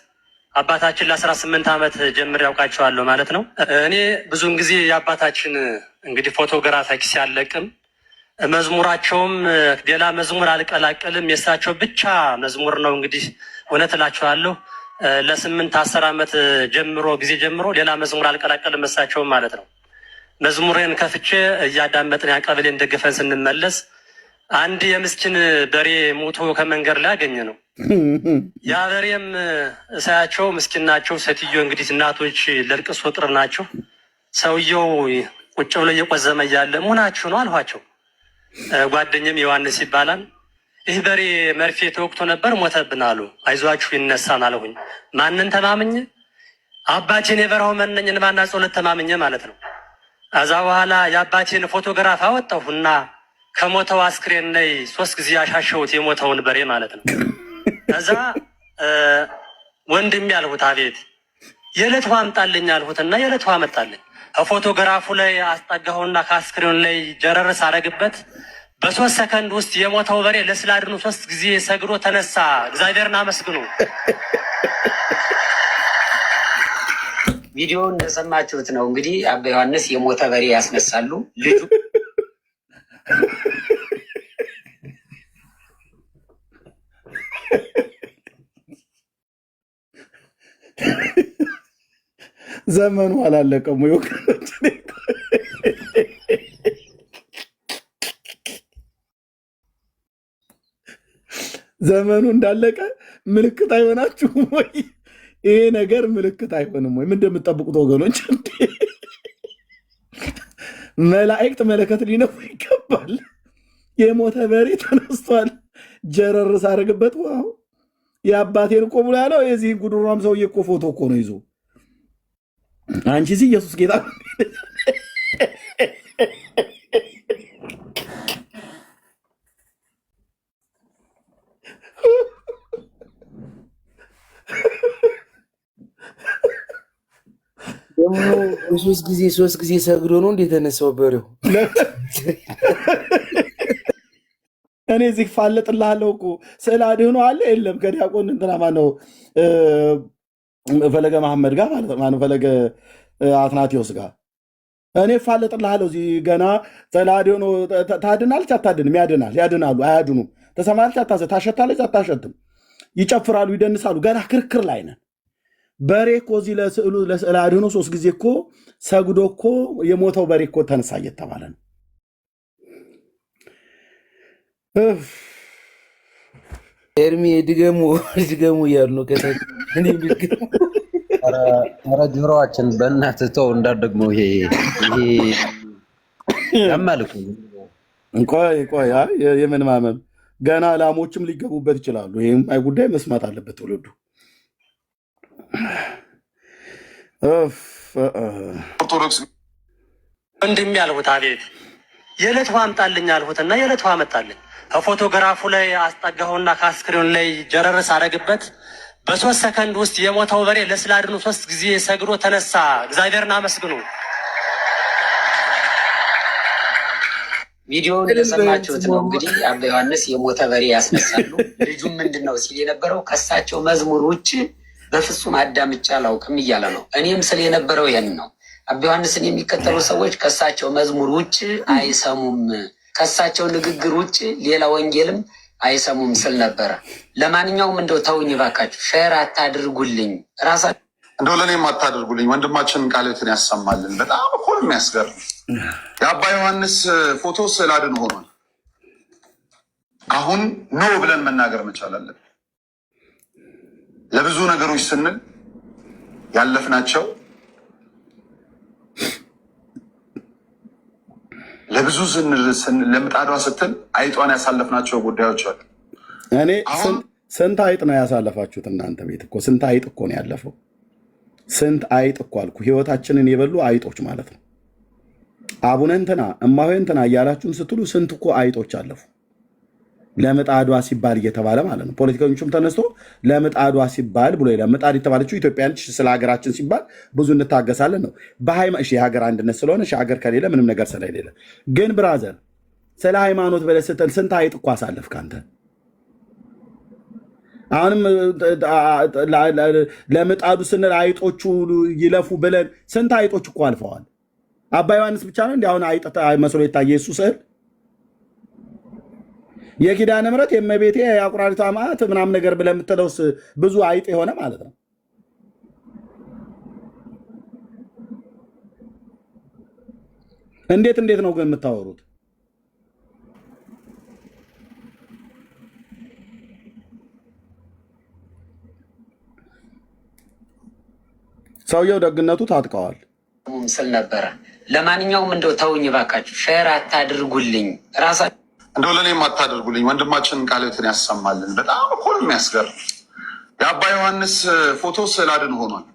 አባታችን ለ18 ዓመት ጀምር ያውቃቸዋለሁ ማለት ነው። እኔ ብዙውን ጊዜ የአባታችን እንግዲህ ፎቶግራፍ ሲያለቅም መዝሙራቸውም ሌላ መዝሙር አልቀላቀልም፣ የእሳቸው ብቻ መዝሙር ነው። እንግዲህ እውነት እላችኋለሁ ለ8-10 ዓመት ጊዜ ጀምሮ ሌላ መዝሙር አልቀላቀልም እሳቸውም ማለት ነው። መዝሙሬን ከፍቼ እያዳመጥን ያቀበሌ እንደገፈን ስንመለስ አንድ የምስኪን በሬ ሞቶ ከመንገድ ላይ አገኘ ነው። ያ በሬም እሳያቸው ምስኪን ናቸው። ሴትዮ እንግዲህ እናቶች ለልቅሶ ቅርብ ናቸው። ሰውየው ቁጭ ብሎ እየቆዘመ እያለ መሆናችሁ ነው አልኋቸው። ጓደኛም ዮሐንስ ይባላል። ይህ በሬ መርፌ ተወቅቶ ነበር ሞተብን አሉ። አይዟችሁ ይነሳን አልሁኝ። ማንን ተማምኜ? አባቴን የበረሃው መነኝ እንማና ጸሎት ተማምኜ ማለት ነው። ከዛ በኋላ የአባቴን ፎቶግራፍ አወጣሁና ከሞተው አስክሬን ላይ 3 ጊዜ ያሻሸሁት የሞተውን በሬ ማለት ነው። ከዛ ወንድም ያልሁት አቤት የዕለት ውሃ አምጣልኝ አልሁትና የዕለት ውሃ አመጣልኝ። ከፎቶግራፉ ላይ አስጠጋሁና ከአስክሬኑ ላይ ጀረርስ አረግበት። በ3 ሰከንድ ውስጥ የሞተው በሬ ለስላድኑ 3 ጊዜ ሰግዶ ተነሳ። እግዚአብሔርን አመስግኑ። ቪዲዮ እንደሰማችሁት ነው እንግዲህ አባ ዮሐንስ የሞተ በሬ ያስነሳሉ። ልጁ ዘመኑ አላለቀም ወይ? ዘመኑ እንዳለቀ ምልክት አይሆናችሁም ወይ? ይሄ ነገር ምልክት አይሆንም ወይ? ምን እንደምትጠብቁት ወገኖች? መላእክት መለከት ሊነፉ ይገባል። የሞተ በሬ ተነስቷል። ጀረር ሳደርግበት ዋው የአባቴን እኮ ብሎ ያለው የዚህ ጉዱሯም ሰውዬ እኮ ፎቶ እኮ ነው ይዞ አንቺ እዚህ ኢየሱስ ጌታ ደግሞ ሶስት ጊዜ ሰግዶ ነው እንዴ የተነሳው በሬው? እኔ እዚህ ፋለጥልሃለሁ እኮ ስዕል አድህኖ አለ የለም ከዲያቆን እንትና ማነው ፈለገ መሐመድ ጋር ማለት ማነው ፈለገ አትናቴዎስ ጋር እኔ ፋለጥልሃለሁ። እዚህ ገና ስዕል አድህኖ ታድናለች አታድንም? ያድናል፣ ያድናሉ፣ አያድኑም። ተሰማለች ታሸታለች አታሸትም? ይጨፍራሉ፣ ይደንሳሉ። ገና ክርክር ላይ ነን። በሬ እኮ እዚህ ለስዕል አድህኖ 3 ጊዜ እኮ ሰግዶ እኮ የሞተው በሬ እኮ ተነሳ እየተባለ ነው። ኤርሚ ድገሙ እያሉ ነው። ኧረ ጆሮዋችን በእናትህ ተው እንዳትደግመው። ይሄ ያማልኩ ቆይ የምን ማመም ገና ላሞችም ሊገቡበት ይችላሉ። ይህም አይ ጉዳይ መስማት አለበት ትውልዱ። ኦርቶዶክስ ወንድሜ ያልሁት አቤት የዕለት ውሃ አምጣልኝ አልሁትና የዕለት ውሃ አመጣልኝ። ከፎቶግራፉ ላይ አስጠጋሁና ከአስክሬን ላይ ጀረርስ አደረግበት። በ3 ሰከንድ ውስጥ የሞተው በሬ ለስዕል አድህኖ 3 ጊዜ ሰግዶ ተነሳ። እግዚአብሔርን አመስግኑ። ቪዲዮ እንደሰማችሁት ነው እንግዲህ አባ ዮሐንስ የሞተ በሬ ያስነሳሉ። ልጁም ምንድነው ሲል የነበረው ከሳቸው መዝሙር ውጭ በፍጹም አዳምጬ አላውቅም እያለ ነው። እኔም ስለ የነበረው ይሄን ነው። አባ ዮሐንስን የሚከተሉ ሰዎች ከሳቸው መዝሙር ውጭ አይሰሙም፣ ከሳቸው ንግግር ውጭ ሌላ ወንጌልም አይሰሙም ስል ነበረ። ለማንኛውም እንደው ተውኝ እባካችሁ፣ ሼር አታድርጉልኝ፣ ራሳችሁ እንደው ለእኔም አታድርጉልኝ። ወንድማችንን ቃልትን ያሰማልን። በጣም እኮ ነው የሚያስገርም። የአባ ዮሐንስ ፎቶ ስዕል አድህኖ ሆኗል። አሁን ኖ ብለን መናገር መቻል አለብን። ለብዙ ነገሮች ስንል ያለፍናቸው ለብዙ ለምጣዷ ስትል አይጧን ያሳለፍናቸው ጉዳዮች አሉ። እኔ ስንት አይጥ ነው ያሳለፋችሁት እናንተ ቤት? እኮ ስንት አይጥ እኮ ነው ያለፈው። ስንት አይጥ እኮ አልኩ። ህይወታችንን የበሉ አይጦች ማለት ነው። አቡነ እንትና እማሆይ እንትና እያላችሁን ስትሉ ስንት እኮ አይጦች አለፉ። ለምጣዷ ሲባል እየተባለ ማለት ነው። ፖለቲከኞቹም ተነስቶ ለምጣዷ ሲባል ብሎ ምጣድ የተባለችው ኢትዮጵያኖች ስለ ሀገራችን ሲባል ብዙ እንታገሳለን ነው። የሀገር አንድነት ስለሆነ ሀገር ከሌለ ምንም ነገር ስለሌለ፣ ግን ብራዘር ስለ ሃይማኖት ብለህ ስትል ስንት አይጥ እኮ አሳለፍክ አንተ። አሁንም ለምጣዱ ስንል አይጦቹ ይለፉ ብለን ስንት አይጦች እኮ አልፈዋል። አባ ዮሐንስ ብቻ ነው እንዲ አሁን አይጥ መስሎ የታየ የሱ ስዕል። የኪዳነ ምሕረት የእመቤቴ የአቁራሪቷ ማዕት ምናምን ነገር ብለህ የምትለውስ ብዙ አይጥ የሆነ ማለት ነው። እንዴት ነው ግን የምታወሩት? ሰውየው ደግነቱ ታጥቀዋል ስል ነበረ። ለማንኛውም እንደው ተውኝ እባካችሁ፣ ሼር አታድርጉልኝ፣ ራሳችሁ እንደው ለእኔም አታደርጉልኝ። ወንድማችንን ቃልትን ያሰማልን። በጣም እኮ ነው የሚያስገርም። የአባ ዮሐንስ ፎቶ ስዕል አድህኖ ሆኗል።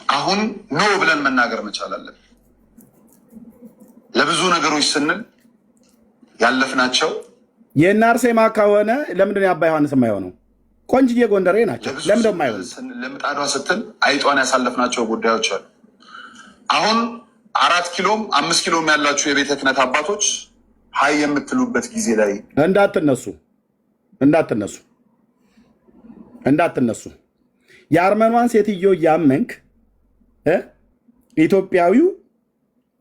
አሁን ኖ ብለን መናገር መቻል አለብን። ለብዙ ነገሮች ስንል ያለፍናቸው የእነ አርሴማ ከሆነ ለምንድን የአባ ዮሐንስ የማይሆነው? ቆንጅዬ ጎንደሬ ናቸው። ለምንድን የማይሆነው? ለምጣዷ ስትል አይጧን ያሳለፍናቸው ጉዳዮች አሉ። አሁን 4 ኪሎም 5 ኪሎም ያላችሁ የቤተ ክህነት አባቶች ሀይ የምትሉበት ጊዜ ላይ እንዳትነሱ። የአርመኗን ሴትዮ እያመንክ ኢትዮጵያዊው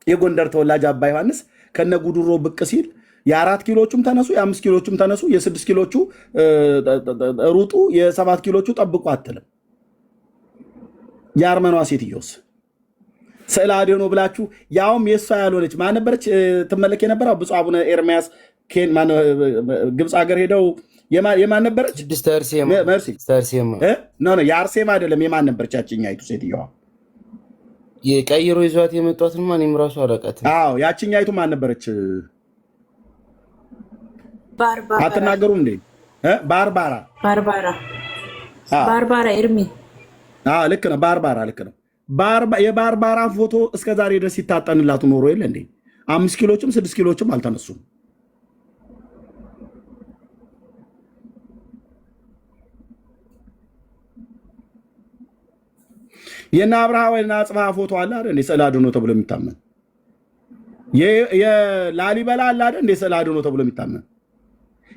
የጎንደር ተወላጅ አባ ዮሐንስ ከነ ጉድሮ ብቅ ሲል የ4 ኪሎቹም ተነሱ፣ የ5 ኪሎቹም ተነሱ፣ የ6 ኪሎቹ ሩጡ፣ የ7 ኪሎቹ ጠብቁ አትልም። የአርመኗ ሴትዮስ ስዕለ አድኅኖ ብላችሁ ያውም የእሷ ያልሆነች ማን ነበረች ትመለክ የነበረው? ብፁዕ አቡነ ኤርምያስ ግብፅ ሀገር ሄደው የማን ነበረች? የአርሴማ አይደለም። የማን ነበረች ያችኛይቱ ሴትዮዋ? የቀይሮ ይዟት የመጧትን እኔም እራሱ አላውቃትም። አዎ ያችኛይቱ ማን ነበረች? አትናገሩም እንዴ? ባርባራ ኤርሚ። ልክ ነው። ባርባራ ልክ ነው። የባርባራ ፎቶ እስከ ዛሬ ድረስ ሲታጠንላት ኖሮ የለ እንዴ? 5 ኪሎችም 6 ኪሎችም አልተነሱም። የና አብርሃ ወይና አጽብሃ ፎቶ አለ አይደል እንዴ? ስዕለ አድኅኖ ተብሎ የሚታመን የላሊበላ አለ አይደል እንዴ? ስዕለ አድኅኖ ተብሎ የሚታመን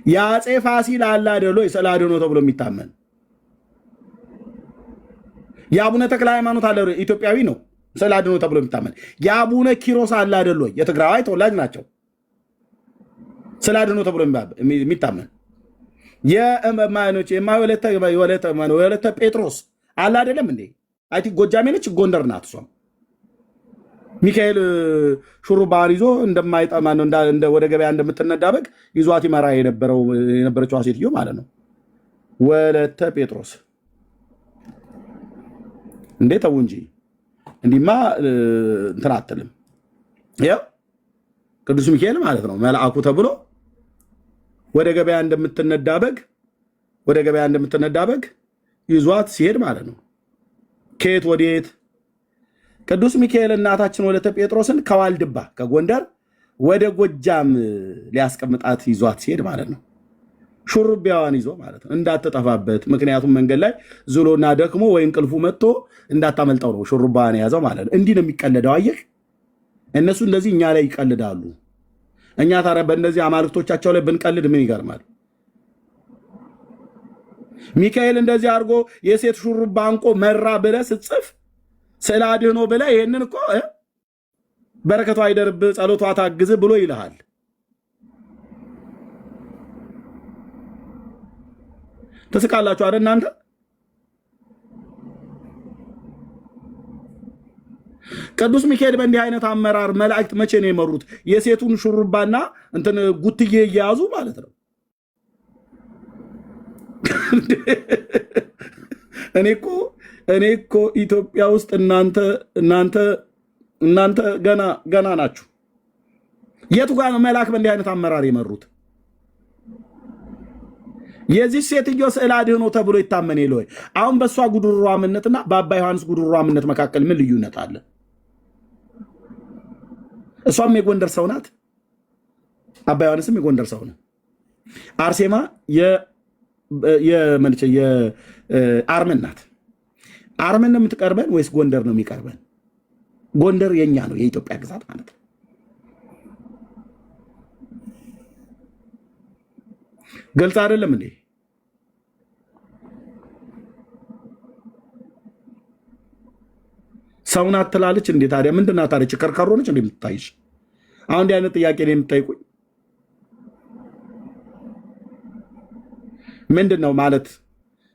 የአፄ ፋሲል አለ አይደል? ስዕለ አድኅኖ ተብሎ የሚታመን የአቡነ ተክለ ሃይማኖት አለ ኢትዮጵያዊ ነው፣ ስዕለ አድኅኖ ተብሎ የሚታመን የአቡነ ኪሮስ አለ አይደል? የትግራዋይ ተወላጅ ናቸው፣ ስዕለ አድኅኖ ተብሎ የሚታመን የወለተ ጴጥሮስ አለ አይደለም እንዴ? አይቲ ጎጃሜ ነች፣ ጎንደር ናት። እሷም ሚካኤል ሹሩባን ይዞ እንደማይጠማ ነው ወደ ገበያ እንደምትነዳ በግ ይዟት ይመራ የነበረችዋ ሴትዮ ማለት ነው። ወለተ ጴጥሮስ እንዴ! ተው እንጂ እንዲማ እንትን አትልም። ያው ቅዱስ ሚካኤል ማለት ነው መልአኩ ተብሎ ወደ ገበያ እንደምትነዳ በግ ይዟት ሲሄድ ማለት ነው። ከየት ወዴት? ቅዱስ ሚካኤል እናታችን ወለተ ጴጥሮስን ከዋልድባ ከጎንደር ወደ ጎጃም ሊያስቀምጣት ይዟት ሲሄድ ማለት ነው። ሹሩቢያዋን ይዞ ማለት ነው፣ እንዳትጠፋበት። ምክንያቱም መንገድ ላይ ዝሎና ደክሞ ወይ እንቅልፉ መጥቶ እንዳታመልጠው ነው ሹሩባዋን የያዘው ማለት ነው። እንዲህ ነው የሚቀለደው። አየህ፣ እነሱ እንደዚህ እኛ ላይ ይቀልዳሉ። እኛ ታዲያ በእነዚህ አማልክቶቻቸው ላይ ብንቀልድ ምን ይገርማል? ሚካኤል እንደዚህ አድርጎ የሴት ሹሩባ አንቆ መራ ብለህ ስትጽፍ ስዕለ አድኅኖ ብለህ ይሄንን እኮ በረከቷ አይደርብህ ጸሎቷ ታግዝህ ብሎ ይልሃል። ትስቃላችሁ አይደል እናንተ? ቅዱስ ሚካኤል በእንዲህ አይነት አመራር መላእክት መቼ ነው የመሩት? የሴቱን ሹሩባና እንትን ጉትዬ እየያዙ ማለት ነው። እኔ እኮ ኢትዮጵያ ውስጥ እናንተ ገና ናችሁ። የቱ ጋር ነው መልአክ በእንዲህ አይነት አመራር የመሩት? የዚህ ሴትዮ ስዕለ አድኅኖ ተብሎ ይታመን የለ ወይ? አሁን በእሷ ጉድሯምነትና በአባ ዮሐንስ ጉድሯምነት መካከል ምን ልዩነት አለ? እሷም የጎንደር ሰው ናት፣ አባ ዮሐንስም የጎንደር ሰው ነው። አርሴማ የአርመን ናት። አርመን ነው የምትቀርበን ወይስ ጎንደር ነው የሚቀርበን? ጎንደር የኛ ነው፣ የኢትዮጵያ ግዛት ማለት ነው። ግልጽ አይደለም እንዴ? ሰው ናት ትላለች እንዴ? ታዲያ ምንድን ናት ታዲያ? ከርከሮ ነች እንዴ የምትታይሽ? አሁን እንዲህ አይነት ጥያቄ ነው የምትጠይቁኝ? ምንድን ነው ማለት?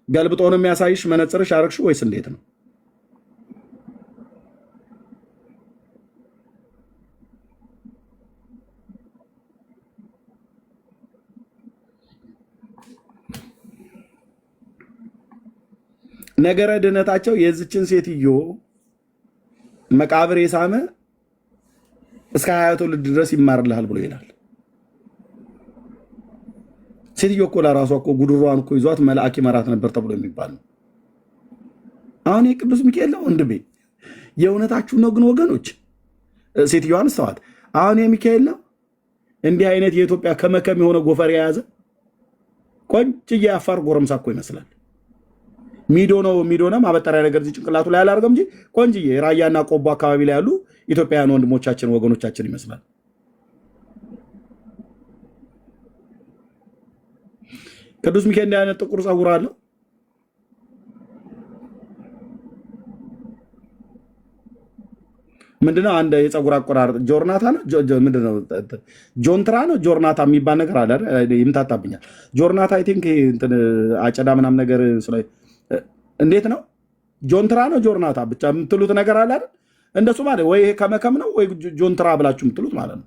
ገልብጦ ነው የሚያሳይሽ? መነጽርሽ አረግሽ ወይስ እንዴት ነው? ነገረ ድህነታቸው የዚችን ሴትዮ መቃብር የሳመ እስከ 20 ትውልድ ድረስ ይማርልሃል ብሎ ይላል። ሴትዮ እኮ ለራሷ እኮ ጉድሯን እኮ ይዟት መልአክ ይመራት ነበር ተብሎ የሚባል ነው። አሁን የቅዱስ ሚካኤል ነው ወንድሜ፣ የእውነታችሁ ነው ግን ወገኖች፣ ሴትዮዋን ስተዋት። አሁን የሚካኤል ነው እንዲህ አይነት የኢትዮጵያ ከመከም የሆነ ጎፈር የያዘ ቆንጭዬ የአፋር ጎረምሳ እኮ ይመስላል። ሚዶ ነው ማበጠሪያ ነገር እዚህ ጭንቅላቱ ላይ አላርገም እንጂ ቆንጅዬ ራያና ቆቦ አካባቢ ላይ ያሉ ኢትዮጵያውያን ወንድሞቻችን ወገኖቻችን ይመስላል። ቅዱስ ሚካኤል እንዲህ አይነት ጥቁር ፀጉር አለው። ምንድነው አንድ የፀጉር አቆራረጥ ጆርናታ ነው ምንድነው ጆንትራ ነው ጆርናታ የሚባል ነገር አለ አይደል? ይምታታብኛል። ጆርናታ አይ ቲንክ እንትን አጨዳ ምናምን ነገር እንዴት ነው ጆንትራ ነው ጆርናታ ብቻ የምትሉት ነገር አለ አይደል? እንደሱ ማለት ወይ ከመከም ነው ወይ ጆንትራ ብላችሁ የምትሉት ማለት ነው።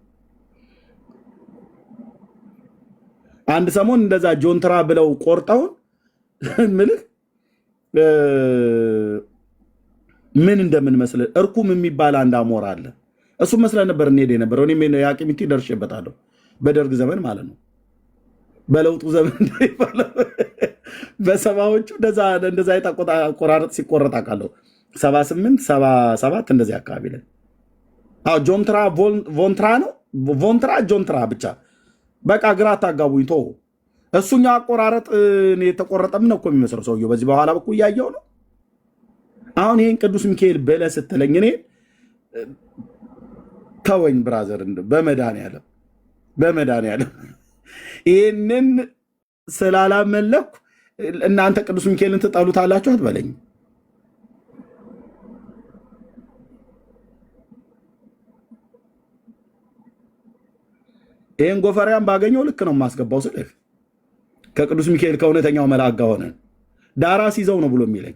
አንድ ሰሞን እንደዛ ጆንትራ ብለው ቆርጠውን ምልህ ምን እንደምንመስል እርኩም የሚባል አንድ አሞራ አለ። እሱ መስለ ነበር እንሄድ የነበረው። እኔም የአቂሚቲ ደርሼበታለሁ በደርግ ዘመን ማለት ነው። በለውጡ ዘመን በሰባዎቹ እንደዛ አቆራረጥ ሲቆረጥ አውቃለሁ። 78 77 እንደዚህ አካባቢ ላይ ጆንትራ ቮንትራ ነው ቮንትራ ጆንትራ ብቻ በቃ ግራ አታጋቡኝ። ቶ እሱኛው አቆራረጥ የተቆረጠም ነው እኮ የሚመስለው ሰውየው። በዚህ በኋላ በኩል እያየው ነው። አሁን ይህን ቅዱስ ሚካኤል ብለህ ስትለኝ እኔ ተወኝ ብራዘር፣ በመድኃኒዓለም ይህንን ስላላመለኩ እናንተ ቅዱስ ሚካኤልን ትጠሉታላችሁ አትበለኝ። ይህን ጎፈሪያን ባገኘው ልክ ነው የማስገባው ስልህ ከቅዱስ ሚካኤል ከእውነተኛው መልአክ ጋር ሆነን ዳራ ሲይዘው ነው ብሎ የሚለኝ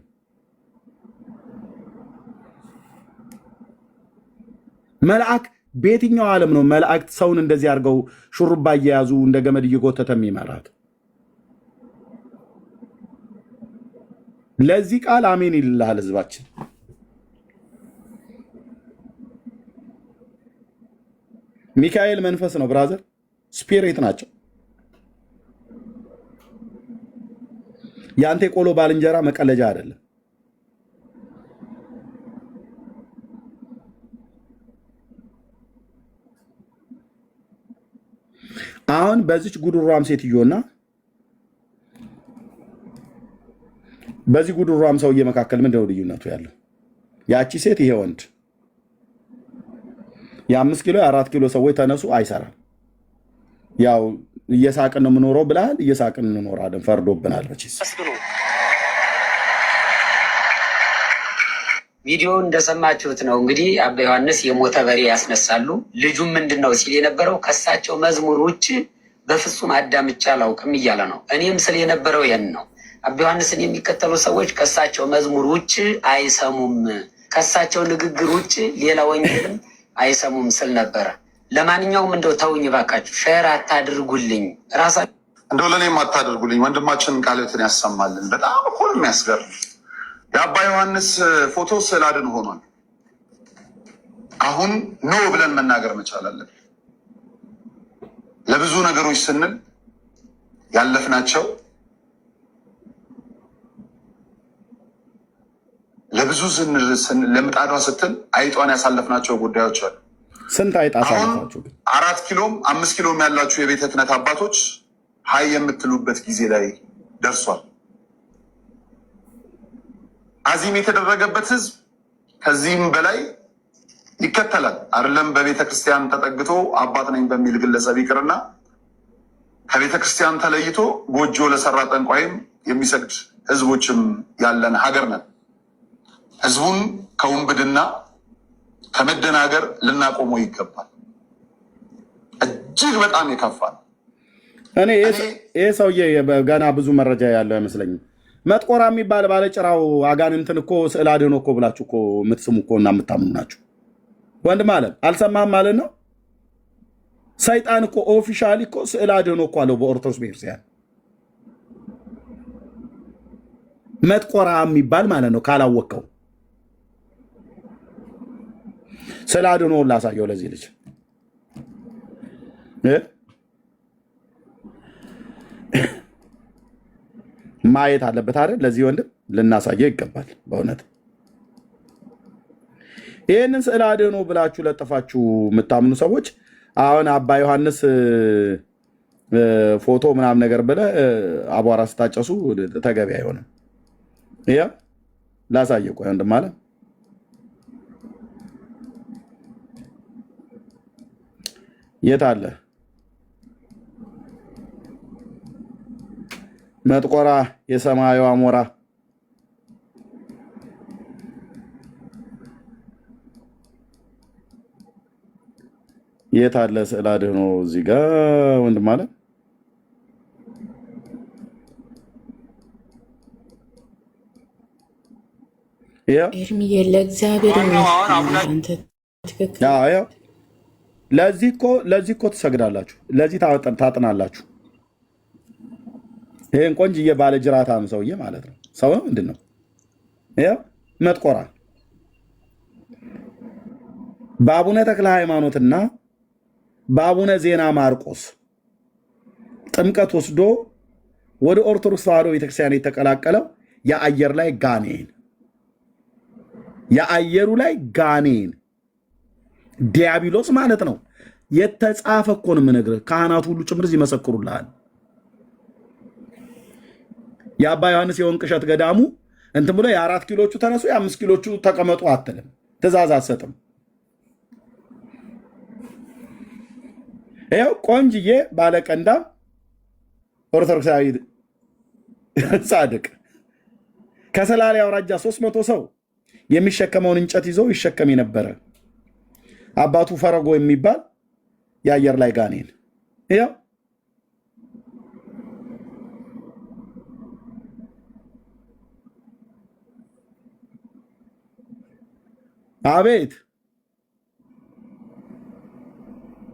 መልአክ በየትኛው ዓለም ነው መላእክት ሰውን እንደዚህ አድርገው ሹሩባ እየያዙ እንደ ገመድ እየጎተተ የሚመራት? ለዚህ ቃል አሜን ይልልሃል ህዝባችን። ሚካኤል መንፈስ ነው ብራዘር፣ ስፒሪት ናቸው። ያንተ ቆሎ ባልንጀራ መቀለጃ አይደለም። አሁን በዚች ጉዱሯም ሴትዮና በዚህ ጉዱሯም ሰውዬ መካከል ምንድነው ልዩነቱ ያለው? ያቺ ሴት ይሄ ወንድ የ5 ኪሎ የ4 ኪሎ ሰዎች ተነሱ አይሰራም። ያው እየሳቅን ነው የምኖረው ብለሃል። እየሳቅን እንኖራለን፣ ፈርዶብናል። በቺስ ቪዲዮ እንደሰማችሁት ነው እንግዲህ አባ ዮሐንስ የሞተ በሬ ያስነሳሉ። ልጁም ምንድነው ሲል የነበረው ከሳቸው መዝሙር ውጭ በፍጹም አዳምጬ አላውቅም እያለ ነው። እኔም ስል የነበረው ይሄን ነው። አባ ዮሐንስን የሚከተሉ ሰዎች ከሳቸው መዝሙር ውጭ አይሰሙም፣ ከሳቸው ንግግር ውጭ ሌላ ወንጌልም አይሰሙም ስል ነበረ። ለማንኛውም እንደው ተውኝ ባካችሁ፣ ሼር አታድርጉልኝ፣ ራሳችሁ እንደው ለእኔም አታድርጉልኝ። ወንድማችን ቃልትን ያሰማልን። በጣም እኮ ነው የሚያስገርም። የአባ ዮሐንስ ፎቶ ስዕል አድን ሆኗል። አሁን ኖ ብለን መናገር መቻል አለብን። ለብዙ ነገሮች ስንል ያለፍናቸው ለብዙ ለምጣዷ ስትል አይጧን ያሳለፍናቸው ጉዳዮች አሉ። ስንት አይጥ አሳልፋችሁ? 4 ኪሎም 5 ኪሎም ያላችሁ የቤተ ክህነት አባቶች ሀይ የምትሉበት ጊዜ ላይ ደርሷል። አዚም የተደረገበት ህዝብ ከዚህም በላይ ይከተላል። አይደለም በቤተ ክርስቲያን ተጠግቶ አባት ነኝ በሚል ግለሰብ ይቅርና ከቤተ ክርስቲያን ተለይቶ ጎጆ ለሰራ ጠንቋይም የሚሰግድ ህዝቦችም ያለን ሀገር ነን። ህዝቡን ከውንብድና ከመደናገር ልናቆመው ይገባል። እጅግ በጣም ይከፋል። እኔ ይህ ሰውዬ ገና ብዙ መረጃ ያለው አይመስለኝም። መጥቆራ የሚባል ባለጭራው አጋንንትን እኮ ስዕል አድኖ እኮ ብላችሁ እኮ የምትስሙ እኮ እና የምታምኑ ናችሁ። ወንድም አለም አልሰማህም ማለት ነው። ሰይጣን እኮ ኦፊሻሊ እኮ ስዕል አድኖ እኮ አለው በኦርቶዶክስ ቤተክርስቲያን መጥቆራ የሚባል ማለት ነው። ካላወቀው ስዕል አድኖ ላሳየው ለዚህ ልጅ ማየት አለበት አይደል? ለዚህ ወንድም ልናሳየው ይገባል። በእውነት ይህንን ስዕል አድኖ ብላችሁ ለጥፋችሁ የምታምኑ ሰዎች አሁን አባ ዮሐንስ ፎቶ ምናምን ነገር ብለህ አቧራ ስታጨሱ ተገቢ አይሆንም። ያ ላሳየው። ቆይ ወንድም አለ የት አለ መጥቆራ የሰማዩ አሞራ የት አለ ስዕል አድህኖ እዚህ ጋር ወንድም አለ ኤርሚዬ ለእግዚአብሔር ለዚህ እኮ ትሰግዳላችሁ፣ ለዚህ ታጥናላችሁ። ይህን ቆንጅዬ ባለ ጅራታም ሰውዬ ማለት ነው። ሰው ነው ምንድን ነው መጥቆራ በአቡነ ተክለ ሃይማኖትና በአቡነ ዜና ማርቆስ ጥምቀት ወስዶ ወደ ኦርቶዶክስ ተዋሕዶ ቤተክርስቲያን የተቀላቀለው የአየር ላይ ጋኔን የአየሩ ላይ ጋኔን ዲያብሎስ ማለት ነው። የተጻፈ እኮ ነው የምነግርህ። ካህናቱ ሁሉ ጭምር ይመሰክሩልሃል። የአባ ዮሐንስ የወንቅ እሸት ገዳሙ እንትን ብሎ የ4 ኪሎቹ ተነሱ የ5 ኪሎቹ ተቀመጡ አትልም። ትእዛዝ አትሰጥም። ይኸው ቆንጅዬ ባለቀንዳ ኦርቶዶክሳዊ ጻድቅ ከሰላሌ አውራጃ 300 ሰው የሚሸከመውን እንጨት ይዞ ይሸከም የነበረ አባቱ ፈረጎ የሚባል የአየር ላይ ጋኔን ይኸው አቤት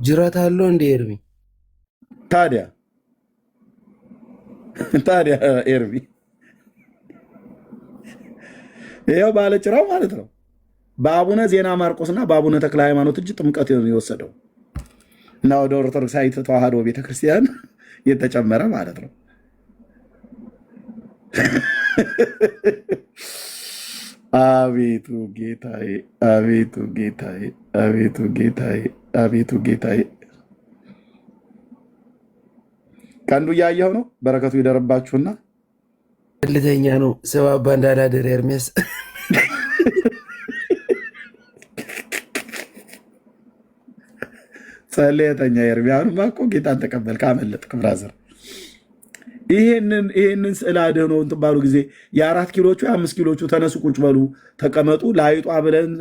ጅራት አለው እንደ ኤርሚ ታዲያ ኤርሚ ይኸው ባለጭራው ማለት ነው። በአቡነ ዜና ማርቆስና በአቡነ ተክለ ሃይማኖት እጅ ጥምቀት የወሰደው እና ወደ ኦርቶዶክሳዊት ተዋሕዶ ቤተክርስቲያን የተጨመረ ማለት ነው። አቤቱ ጌታዬ፣ አቤቱ ጌታዬ፣ አቤቱ ጌታዬ፣ አቤቱ ጌታዬ። ቀንዱ እያየኸው ነው። በረከቱ ይደርባችሁና ልተኛ ነው ሰባባ እንዳላደር ኤርሚያስ ጸለየተኛ ኤርሚያኑማ እኮ ጌታን ተቀበልክ፣ አመለጥክ ብራዘር። ይሄንን ስዕል አድህኖ እንትን ባሉ ጊዜ የ4 ኪሎቹ የ5 ኪሎቹ ተነሱ፣ ቁጭ በሉ፣ ተቀመጡ። ለአይጧ ብለን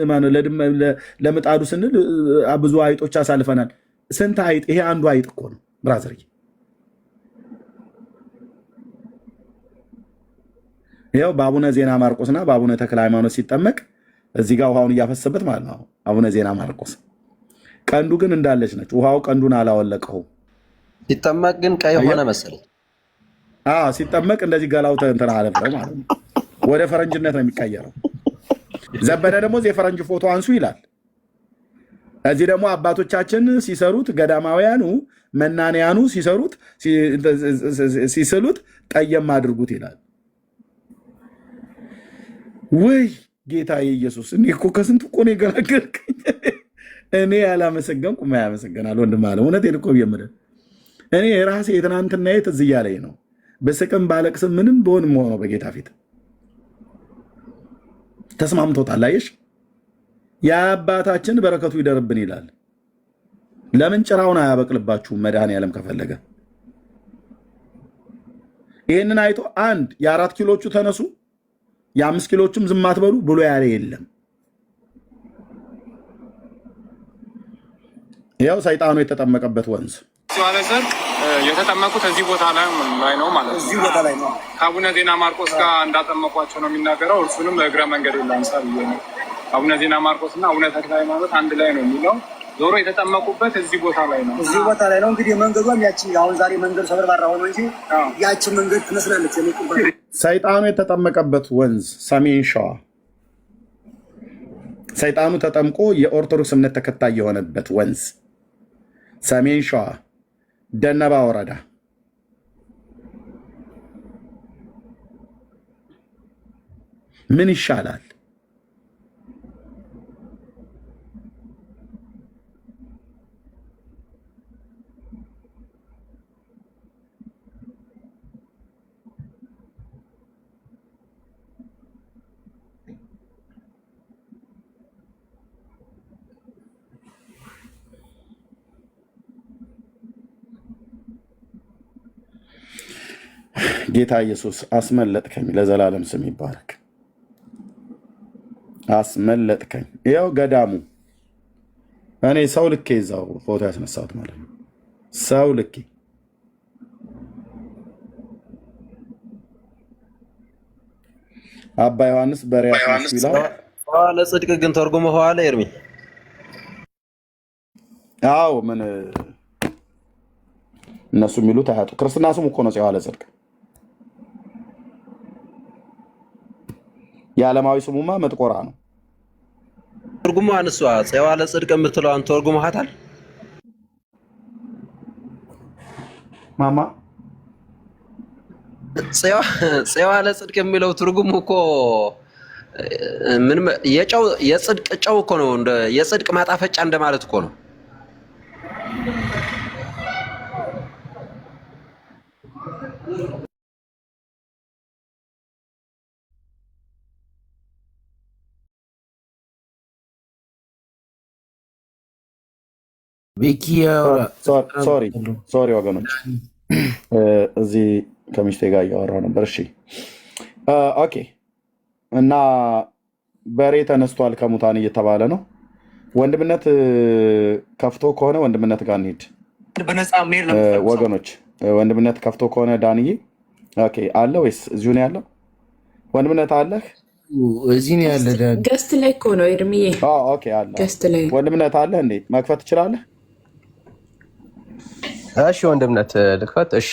ለምጣዱ ስንል ብዙ አይጦች አሳልፈናል። ስንት አይጥ? ይሄ አንዱ አይጥ እኮ ነው ብራዘር። ይኸው በአቡነ ዜና ማርቆስና በአቡነ ተክለ ሃይማኖት ሲጠመቅ እዚህ ጋር ውሃውን እያፈሰበት ማለት ነው። አቡነ ዜና ማርቆስ ቀንዱ ግን እንዳለች ነች። ውሃው ቀንዱን አላወለቀው። ሲጠመቅ ግን ቀይ ሆነ መሰለኝ። ሲጠመቅ እንደዚህ ገላው እንትን አለ ማለት ነው። ወደ ፈረንጅነት ነው የሚቀየረው። ዘበነ ደግሞ የፈረንጅ ፎቶ አንሱ ይላል። እዚህ ደግሞ አባቶቻችን ሲሰሩት፣ ገዳማውያኑ መናንያኑ ሲሰሩት ሲስሉት ጠየም አድርጉት ይላል። ወይ ጌታ ኢየሱስ፣ እኔ እኮ ከስንት እኮ ነው የገላገልከኝ። እኔ ያላመሰገንኩ ያመሰገናል ወንድም አለ። እውነቴን እኮ የምልህ እኔ ራሴ የትናንትና ትዝ እያለኝ ነው። በስቅም ባለቅስም ምንም በሆንም ሆነው በጌታ ፊት ተስማምቶታል። አየሽ፣ የአባታችን በረከቱ ይደርብን ይላል። ለምን ጭራውን አያበቅልባችሁም? መድኃኔዓለም ከፈለገ ይህንን አይቶ አንድ የ4 ኪሎቹ ተነሱ የ5 ኪሎቹም ዝም አትበሉ ብሎ ያለ የለም። ያው ሰይጣኑ የተጠመቀበት ወንዝ ሲዋለዘር የተጠመቁት እዚህ ቦታ ላይ ነው ማለት ነው። እዚህ ቦታ ላይ ነው። ከአቡነ ዜና ማርቆስ ጋር እንዳጠመቋቸው ነው የሚናገረው። እርሱንም እግረ መንገድ ላንሳብ ነው። አቡነ ዜና ማርቆስ እና አቡነ ተክለ ሃይማኖት አንድ ላይ ነው የሚለው። ዞሮ የተጠመቁበት እዚህ ቦታ ላይ ነው። እዚህ ቦታ ላይ ነው። እንግዲህ መንገዷም ያቺ አሁን ዛሬ መንገዱ ሰበርባራ ሆኖ እንጂ ያቺ መንገድ ትመስላለች። ሰይጣኑ የተጠመቀበት ወንዝ ሰሜን ሸዋ፣ ሰይጣኑ ተጠምቆ የኦርቶዶክስ እምነት ተከታይ የሆነበት ወንዝ ሰሜን ሸዋ ደነባ ወረዳ ምን ይሻላል? ጌታ ኢየሱስ አስመለጥከኝ፣ ለዘላለም ስም ይባረክ። አስመለጥከኝ። ይኸው ገዳሙ እኔ ሰው ልኬ እዛው ፎቶ ያስነሳሁት ማለት ነው። ሰው ልኬ አባ ዮሐንስ በሪያ ይላል። ለጽድቅ ግን ተርጉመኸዋል ኤርሚ? አዎ ምን እነሱ የሚሉት አያጡ። ክርስትና ስሙ እኮ ነው ጽዋ ለጽድቅ። የዓለማዊ ስሙማ መጥቆራ ነው። ትርጉሟን እሷ ጽዋ ለጽድቅ የምትለዋን ተርጉመሃታል? ማማ ጽዋ ለጽድቅ የሚለው ትርጉሙ እኮ ምን የጽድቅ ጨው እኮ ነው። እንደ የጽድቅ ማጣፈጫ እንደማለት እኮ ነው። ሶሪ ወገኖች፣ እዚህ ከሚስቴ ጋር እያወራሁ ነበር። እሺ ኦኬ። እና በሬ ተነስቷል ከሙታን እየተባለ ነው። ወንድምነት ከፍቶ ከሆነ ወንድምነት ጋር እንሂድ ወገኖች። ወንድምነት ከፍቶ ከሆነ ዳንዬ ኦኬ አለ ወይስ እዚሁ ነው ያለው? ወንድምነት አለህ? እዚህ ነው ያለ። ገስት ላይ እኮ ነው ኤርሚዬ። ኦኬ አለ። ወንድምነት አለህ እንዴ? መክፈት ትችላለህ? እሺ ወንድምነት ልክፈት። እሺ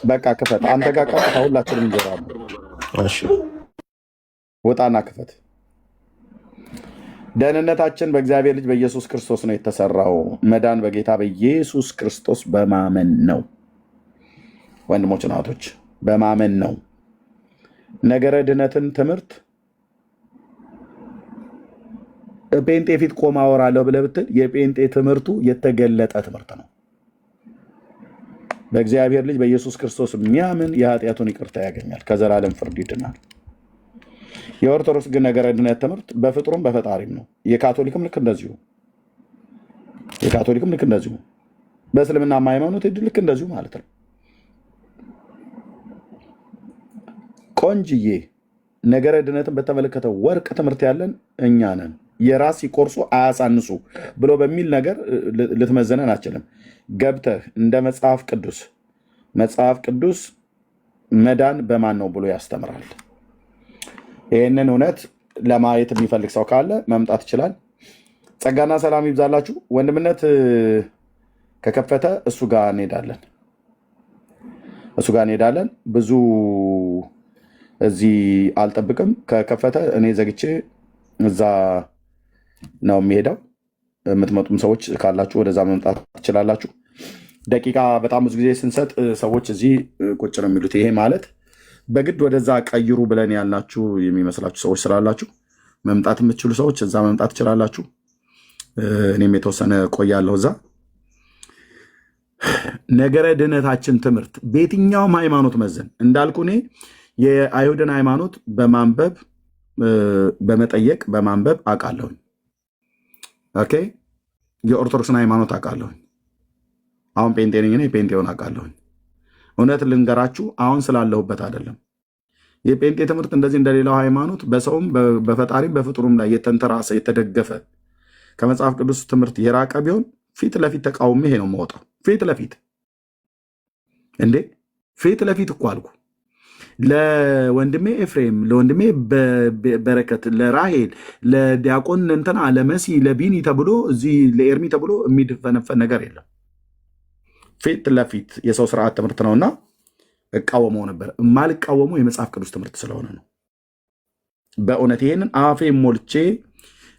በቃ ክፈት። አንተ ጋር ቀጥታ ሁላችንም እንጀራለን። እሺ ውጣና ክፈት። ደህንነታችን በእግዚአብሔር ልጅ በኢየሱስ ክርስቶስ ነው የተሰራው። መዳን በጌታ በኢየሱስ ክርስቶስ በማመን ነው። ወንድሞች እናቶች፣ በማመን ነው። ነገረ ድነትን ትምህርት ጴንጤ ፊት ቆማ አወራለሁ ብለህ ብትል የጴንጤ ትምህርቱ የተገለጠ ትምህርት ነው። በእግዚአብሔር ልጅ በኢየሱስ ክርስቶስ የሚያምን የኃጢአቱን ይቅርታ ያገኛል፣ ከዘላለም ፍርድ ይድናል። የኦርቶዶክስ ግን ነገረ ድነት ትምህርት በፍጥሩም በፈጣሪም ነው። የካቶሊክም ልክ እንደዚሁ፣ በእስልምና ሃይማኖት ልክ እንደዚሁ ማለት ነው። ቆንጅዬ ነገረ ድነትን በተመለከተ ወርቅ ትምህርት ያለን እኛ ነን። የራስ ሲቆርሱ አያሳንሱ ብሎ በሚል ነገር ልትመዘነን አችልም። ገብተህ እንደ መጽሐፍ ቅዱስ መዳን በማን ነው ብሎ ያስተምራል። ይህንን እውነት ለማየት የሚፈልግ ሰው ካለ መምጣት ይችላል። ጸጋና ሰላም ይብዛላችሁ። ወንድምነት ከከፈተ እሱ ጋር እንሄዳለን። ብዙ እዚህ አልጠብቅም። ከከፈተ እኔ ዘግቼ እዛ ነው የሚሄደው። የምትመጡም ሰዎች ካላችሁ ወደዛ መምጣት ትችላላችሁ። ደቂቃ በጣም ብዙ ጊዜ ስንሰጥ ሰዎች እዚህ ቁጭ ነው የሚሉት። ይሄ ማለት በግድ ወደዛ ቀይሩ ብለን ያልናችሁ የሚመስላችሁ ሰዎች ስላላችሁ መምጣት የምትችሉ ሰዎች እዛ መምጣት ትችላላችሁ። እኔም የተወሰነ ቆያለሁ እዛ። ነገረ ድህነታችን ትምህርት በየትኛውም ሃይማኖት መዘን እንዳልኩ እኔ የአይሁድን ሃይማኖት በማንበብ በመጠየቅ በማንበብ አውቃለሁኝ። ኦኬ። የኦርቶዶክስን ሃይማኖት አውቃለሁኝ። አሁን ጴንጤ ነኝ እኔ፣ ጴንጤውን አውቃለሁኝ። እውነት ልንገራችሁ አሁን ስላለሁበት አይደለም። የጴንጤ ትምህርት እንደዚህ እንደሌላው ሃይማኖት በሰውም በፈጣሪም በፍጡሩም ላይ የተንተራሰ የተደገፈ ከመጽሐፍ ቅዱስ ትምህርት የራቀ ቢሆን ፊት ለፊት ተቃውሞ ይሄ ነው የማወጣው። ፊት ለፊት እኮ አልኩ። ለወንድሜ ኤፍሬም፣ ለወንድሜ በረከት፣ ለራሄል፣ ለዲያቆን እንትና፣ ለመሲ፣ ለቢኒ ተብሎ እዚህ ለኤርሚ ተብሎ የሚፈነፈን ነገር የለም። ፊት ለፊት የሰው ስርዓት ትምህርት ነውና እቃወመው ነበር። የማልቃወመው የመጽሐፍ ቅዱስ ትምህርት ስለሆነ ነው። በእውነት ይሄንን አፌ ሞልቼ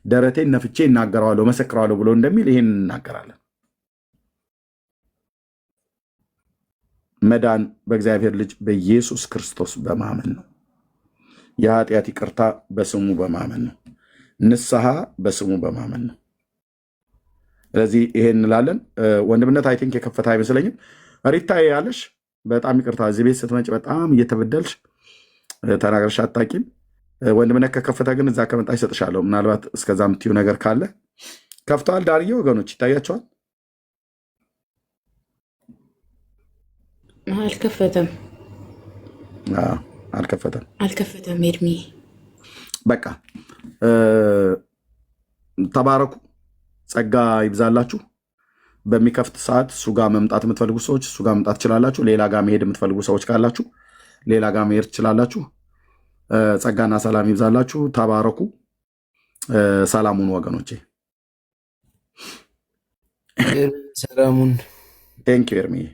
ደረቴን ነፍቼ እናገረዋለሁ መሰክረዋለሁ ብሎ እንደሚል ይሄን እናገራለን። መዳን በእግዚአብሔር ልጅ በኢየሱስ ክርስቶስ በማመን ነው። የኃጢአት ይቅርታ በስሙ በማመን ነው። ንስሐ በስሙ በማመን ነው። ስለዚህ ይሄን እንላለን። ወንድምነት አይ ቲንክ የከፈተ አይመስለኝም። ሪታ ያለሽ በጣም ይቅርታ፣ እዚህ ቤት ስትመጭ በጣም እየተበደልሽ ተናገርሽ አታውቂም። ወንድምነት ከከፈተ ግን እዛ ከመጣሽ እሰጥሻለሁ። ምናልባት እስከዛ የምትዩ ነገር ካለ ከፍተዋል። ዳርዬ ወገኖች ይታያቸዋል። አልከፈተም። ኤርሚ በቃ ተባረኩ። ጸጋ ይብዛላችሁ። በሚከፍት ሰዓት እሱ ጋር መምጣት የምትፈልጉ ሰዎች እሱ ጋር መምጣት ትችላላችሁ። ሌላ ጋር መሄድ የምትፈልጉ ሰዎች ካላችሁ ሌላ ጋር መሄድ ትችላላችሁ። ጸጋና ሰላም ይብዛላችሁ። ተባረኩ። ሰላሙን ወገኖቼ። ሰላሙን ቴንኪው ኤርሚዬ።